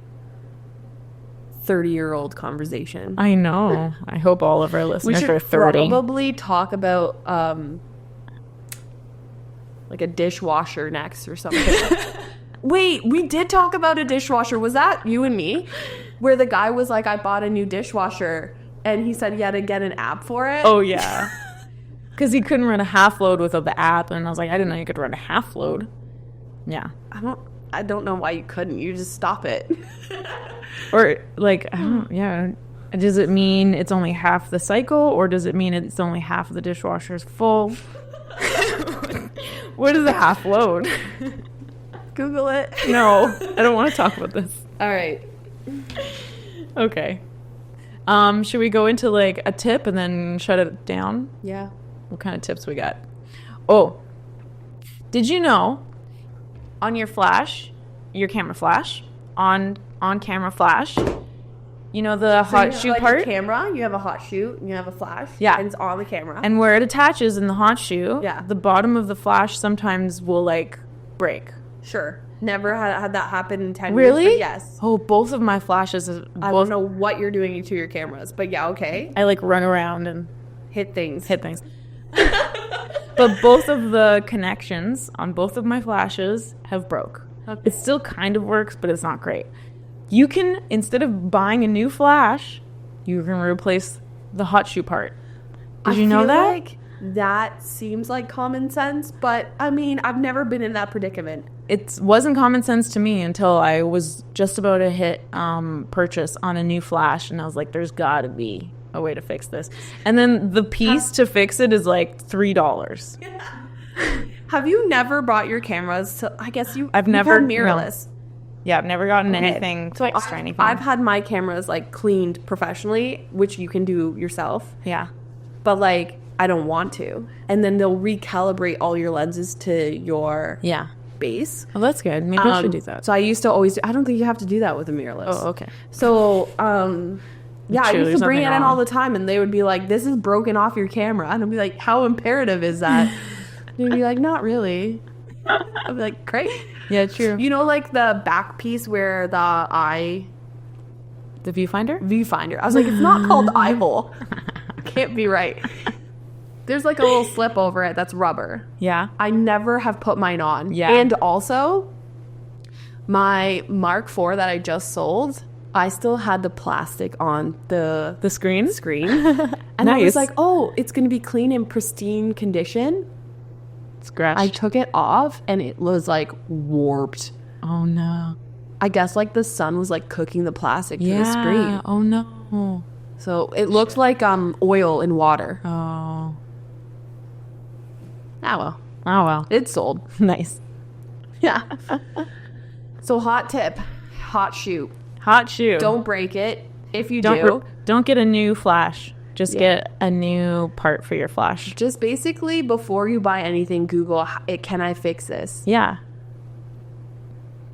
30-year-old conversation. I know. I hope all of our listeners are 30. We should probably talk about like a dishwasher next or something. Wait, we did talk about a dishwasher. Was that you and me? Where the guy was like, I bought a new dishwasher, and he said he had to get an app for it. Oh, yeah. Because he couldn't run a half load without the app, and I was like, I didn't know you could run a half load. Yeah. I don't know why you couldn't. You just stop it. Or like, does it mean it's only half the cycle, or does it mean it's only half of the dishwasher's full? What is a half load? Google it. No, I don't want to talk about this. All right. Okay. Should we go into like a tip and then shut it down? Yeah. What kind of tips we got? Oh, did you know on your flash, your camera flash, on camera flash, you know the hot shoe like part? A camera, you have a hot shoe, and you have a flash. Yeah. And it's on the camera. And where it attaches in the hot shoe, yeah, the bottom of the flash sometimes will like break. Sure. Never had that happen in 10 really? years. Really? Yes. Oh, both of my flashes. I don't know what you're doing to your cameras, but yeah, okay. I like run around and hit things. But both of the connections on both of my flashes have broke. Okay. It still kind of works, but it's not great. You can, instead of buying a new flash, you can replace the hot shoe part. Did you know that? Like that seems like common sense, but I mean, I've never been in that predicament. It wasn't common sense to me until I was just about to hit purchase on a new flash, and I was like, there's got to be a way to fix this. And then the piece to fix it is like $3. Yeah. Have you never brought your cameras to, I guess I've never mirrorless. No. Yeah, I've never gotten anything so extra anything. I've had my cameras like cleaned professionally, which you can do yourself. Yeah. But like I don't want to. And then they'll recalibrate all your lenses to your base. Oh, that's good. Maybe I should do that. So I used to always I don't think you have to do that with a mirrorless. Oh, okay. So yeah, I used to bring it in all the time, and they would be like, this is broken off your camera. And I'd be like, how imperative is that? And they'd be like, not really. I'd be like, great. Yeah, true. You know, like the back piece where the viewfinder. I was like, it's not called eye hole. Can't be right. There's like a little slip over it that's rubber. Yeah. I never have put mine on. Yeah. And also, my Mark IV that I just sold, I still had the plastic on the screen. And I was like, oh, it's going to be clean and pristine condition. Scratched. I took it off and it was like warped. Oh no. I guess like the sun was like cooking the plastic to the screen. Oh no. So it looked like oil in water. Oh. Oh well. It sold. Nice. Yeah. So hot tip. Hot shoe. Don't break it. If you don't get a new flash. Just get a new part for your flash. Just basically, before you buy anything, Google, can I fix this? Yeah.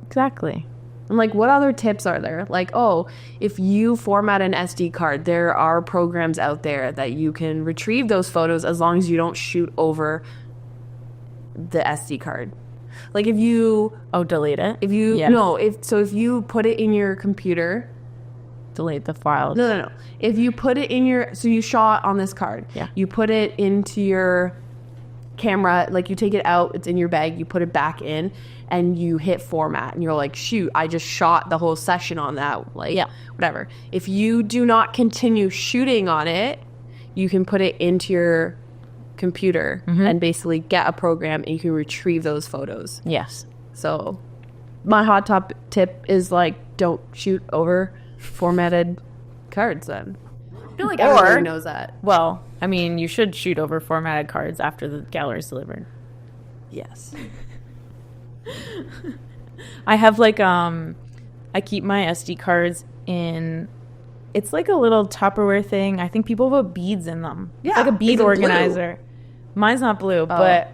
Exactly. And like, what other tips are there? Like, oh, if you format an SD card, there are programs out there that you can retrieve those photos as long as you don't shoot over the SD card. Like if you... Oh, delete it? If you put it in your computer... Delete the file. No. If you put it in your... So you shot on this card. Yeah. You put it into your camera. Like you take it out. It's in your bag. You put it back in. And you hit format. And you're like, shoot, I just shot the whole session on that. Like, whatever. If you do not continue shooting on it, you can put it into your computer and basically get a program. And you can retrieve those photos. Yes. So my hot top tip is like, don't shoot over formatted cards then. I feel like everybody knows that. Well, I mean, you should shoot over formatted cards after the gallery is delivered. Yes. I have like I keep my SD cards in, it's like a little Tupperware thing. I think people put beads in them. Yeah. It's like a bead organizer. Blue? Mine's not blue, but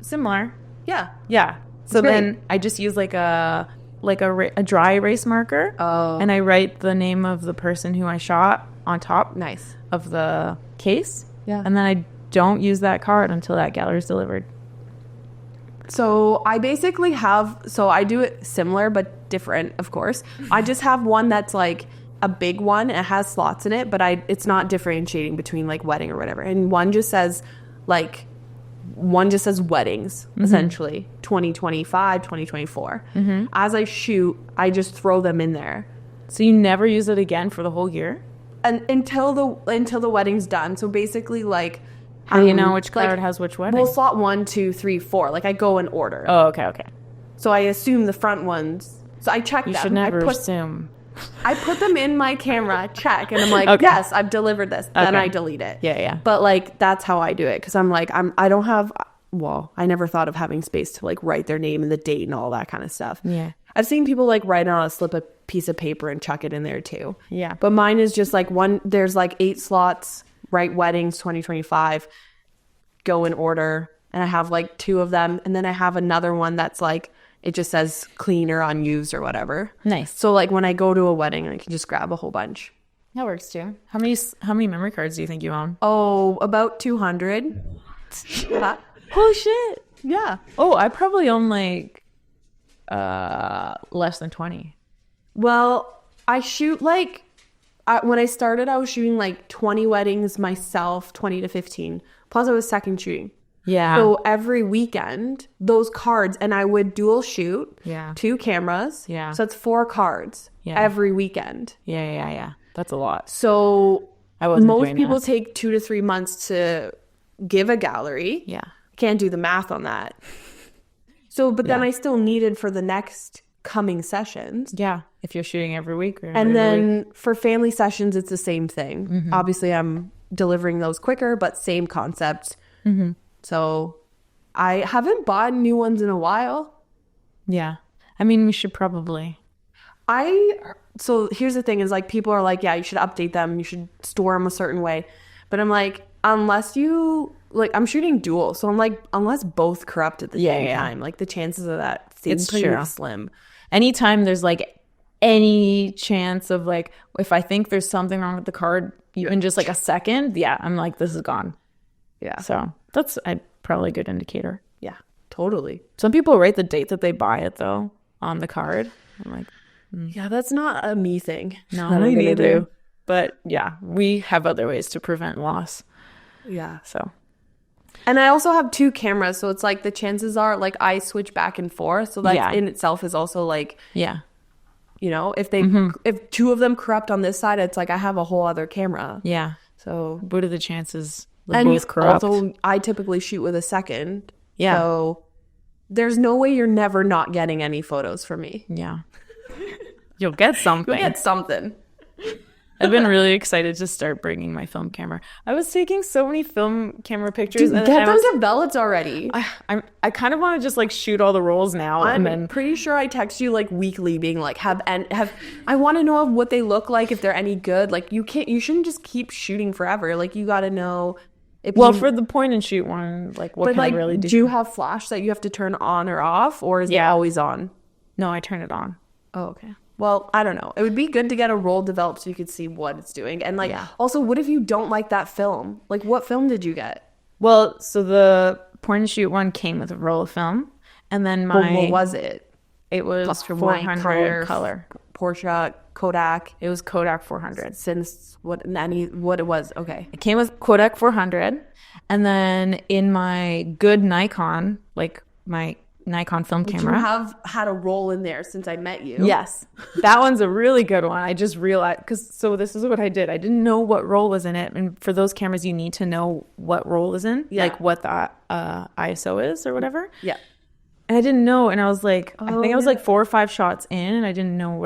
similar. Yeah. Yeah. So then I just use like a dry erase marker. Oh. And I write the name of the person who I shot on top of the case. Yeah. And then I don't use that card until that gallery is delivered. So I basically I do it similar but different, of course. I just have one that's like a big one. It has slots in it, but it's not differentiating between like wedding or whatever. And one just says weddings, essentially, 2025, 2024. As I shoot, I just throw them in there. So you never use it again for the whole year? And until the wedding's done. So basically, like, how do you know which card has which wedding? Well, slot 1, 2, 3, 4. Like, I go in order. Oh, okay. So I assume the front ones. So I check them. You should never assume. I put them in my camera, check, and I'm like, yes, I've delivered this. Then I delete it. Yeah. But like, that's how I do it, because I'm like, I don't have I never thought of having space to like write their name and the date and all that kind of stuff. Yeah. I've seen people like write on a piece of paper and chuck it in there too. Yeah. But mine is just like there's like 8 slots, write weddings 2025, go in order. And I have like 2 of them. And then I have another one that's like, it just says clean or unused or whatever. Nice. So like when I go to a wedding, I can just grab a whole bunch. That works too. How many memory cards do you think you own? Oh, about 200. Holy shit. Yeah. Oh, I probably own like less than 20. Well, I shoot like when I started, I was shooting like 20 weddings myself, 20 to 15. Plus I was second shooting. Yeah. So every weekend, those cards, and I would dual shoot. Yeah. 2 cameras. Yeah. So it's 4 cards every weekend. Yeah. That's a lot. So most people take 2 to 3 months to give a gallery. Yeah. Can't do the math on that. So, but then I still needed for the next coming sessions. Yeah. If you're shooting every week. And then for family sessions, it's the same thing. Mm-hmm. Obviously, I'm delivering those quicker, but same concept. Mm-hmm. So I haven't bought new ones in a while. Yeah. I mean, we should probably. So here's the thing is like people are like, yeah, you should update them. You should store them a certain way. But I'm like, unless you like, I'm shooting dual. So I'm like, unless both corrupt at the same time, like the chances of that seems pretty slim. Anytime there's like any chance of like, if I think there's something wrong with the card, even just like a second, I'm like, this is gone. Yeah. So that's probably a good indicator. Yeah, totally. Some people write the date that they buy it though on the card. I'm like, yeah, that's not a me thing. No, me neither. But yeah, we have other ways to prevent loss. Yeah. So. And I also have 2 cameras, so it's like the chances are like I switch back and forth. So that in itself is also like, you know, if 2 of them corrupt on this side, it's like I have a whole other camera. Yeah. So what are the chances? And both corrupt? Also, I typically shoot with a second. Yeah. So there's no way you're never not getting any photos from me. Yeah. You'll get something. You'll get something. I've been really excited to start bringing my film camera. I was taking so many film camera pictures. Dude, get them to Bellet's already. I kind of want to just like shoot all the rolls now. I'm pretty sure I text you like weekly being like, I want to know what they look like, if they're any good. Like you shouldn't just keep shooting forever. Like you got to know. For the point and shoot one, like what can I really do? Do you have flash that you have to turn on or off, or is it always on? No, I turn it on. Oh, okay. Well, I don't know. It would be good to get a roll developed so you could see what it's doing. And like, also, what if you don't like that film? Like, what film did you get? Well, so the point and shoot one came with a roll of film, and then what was it? It was 400 color. Porsche, Kodak. It was Kodak 400. Since what it was? Okay. It came with Kodak 400, and then in my good Nikon, like my Nikon film camera. You have had a roll in there since I met you. Yes. That one's a really good one. I just realized, so this is what I did. I didn't know what roll was in it. And for those cameras, you need to know what roll is in, like what the ISO is or whatever. Yeah. And I didn't know. And I was like, I think I was like 4 or 5 shots in, and I didn't know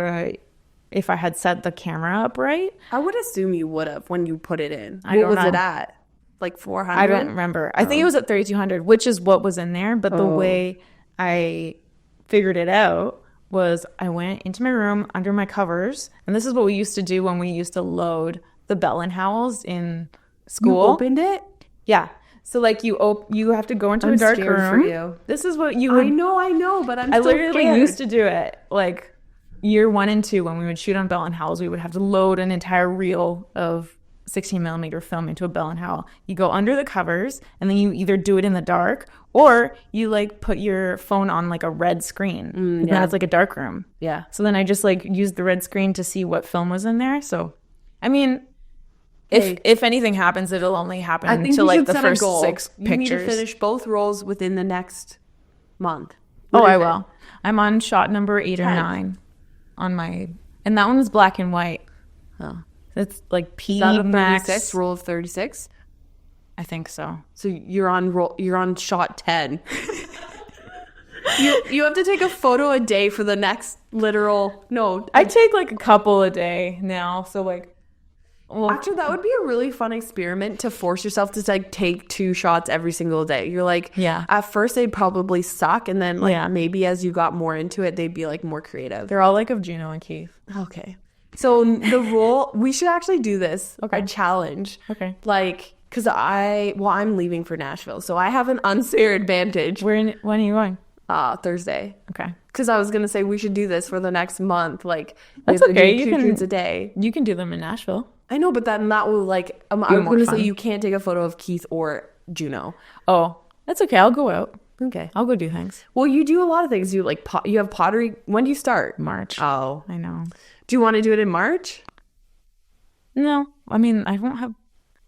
if I had set the camera up right. I would assume you would have when you put it in. What was it at? Like 400? I don't remember. I think it was at 3200, which is what was in there. But the way I figured it out was I went into my room under my covers, and this is what we used to do when we used to load the Bell and Howells in school. You opened it? Yeah. So like you have to go into a dark room. For you. This is what you would, I know, but I literally used to do it like year 1 and 2 when we would shoot on Bell and Howells. We would have to load an entire reel of 16 millimeter film into a Bell and Howell. You go under the covers, and then you either do it in the dark, or you like put your phone on like a red screen. And then it's like a dark room. Yeah. So then I just like used the red screen to see what film was in there. So, I mean, if anything happens, it'll only happen to like the first 6 pictures. You need to finish both rolls within the next month. I will. I'm on shot number 8 or 9 on my, and that one's black and white. Oh. It's like P max roll of 36. I think so. So you're on shot 10. you have to take a photo a day for the next literal. No, I take like a couple a day now. So like Well, actually, that would be a really fun experiment to force yourself to like take 2 shots every single day. You're like, yeah. At first they'd probably suck, and then like maybe as you got more into it, they'd be like more creative. They're all like of Juno and Keith. Okay. So the rule, we should actually do this. Okay. A challenge. Okay. Like, because I'm leaving for Nashville, so I have an unfair advantage. When are you going? Thursday. Okay. Because I was gonna say we should do this for the next month. Like, that's okay. You can treats a day. You can do them in Nashville. I know, but then that will like. I'm going to say you can't take a photo of Keith or Juno. Oh, that's okay. I'll go out. Okay, I'll go do things. Well, you do a lot of things. You like you have pottery. When do you start? March. Oh, I know. Do you want to do it in March? No, I mean I won't have.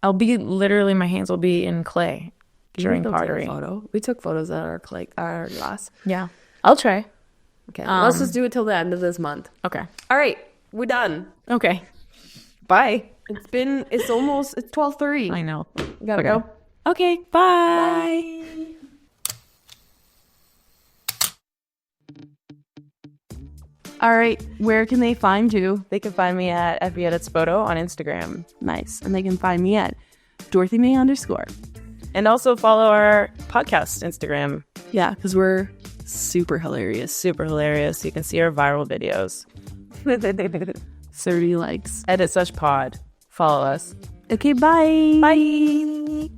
I'll be literally my hands will be in clay during pottery. Photo. We took photos at our class. Yeah, I'll try. Okay, let's just do it till the end of this month. Okay. All right, we're done. Okay. Bye. It's 12:30. I know. You gotta go. Okay. Bye. All right. Where can they find you? They can find me at FB Edits Photo on Instagram. Nice. And they can find me at DorothyMay_. And also follow our podcast Instagram. Yeah, because we're super hilarious. Super hilarious. You can see our viral videos. 30 likes. Edit Sesh Pod. Follow us. Okay, bye. Bye.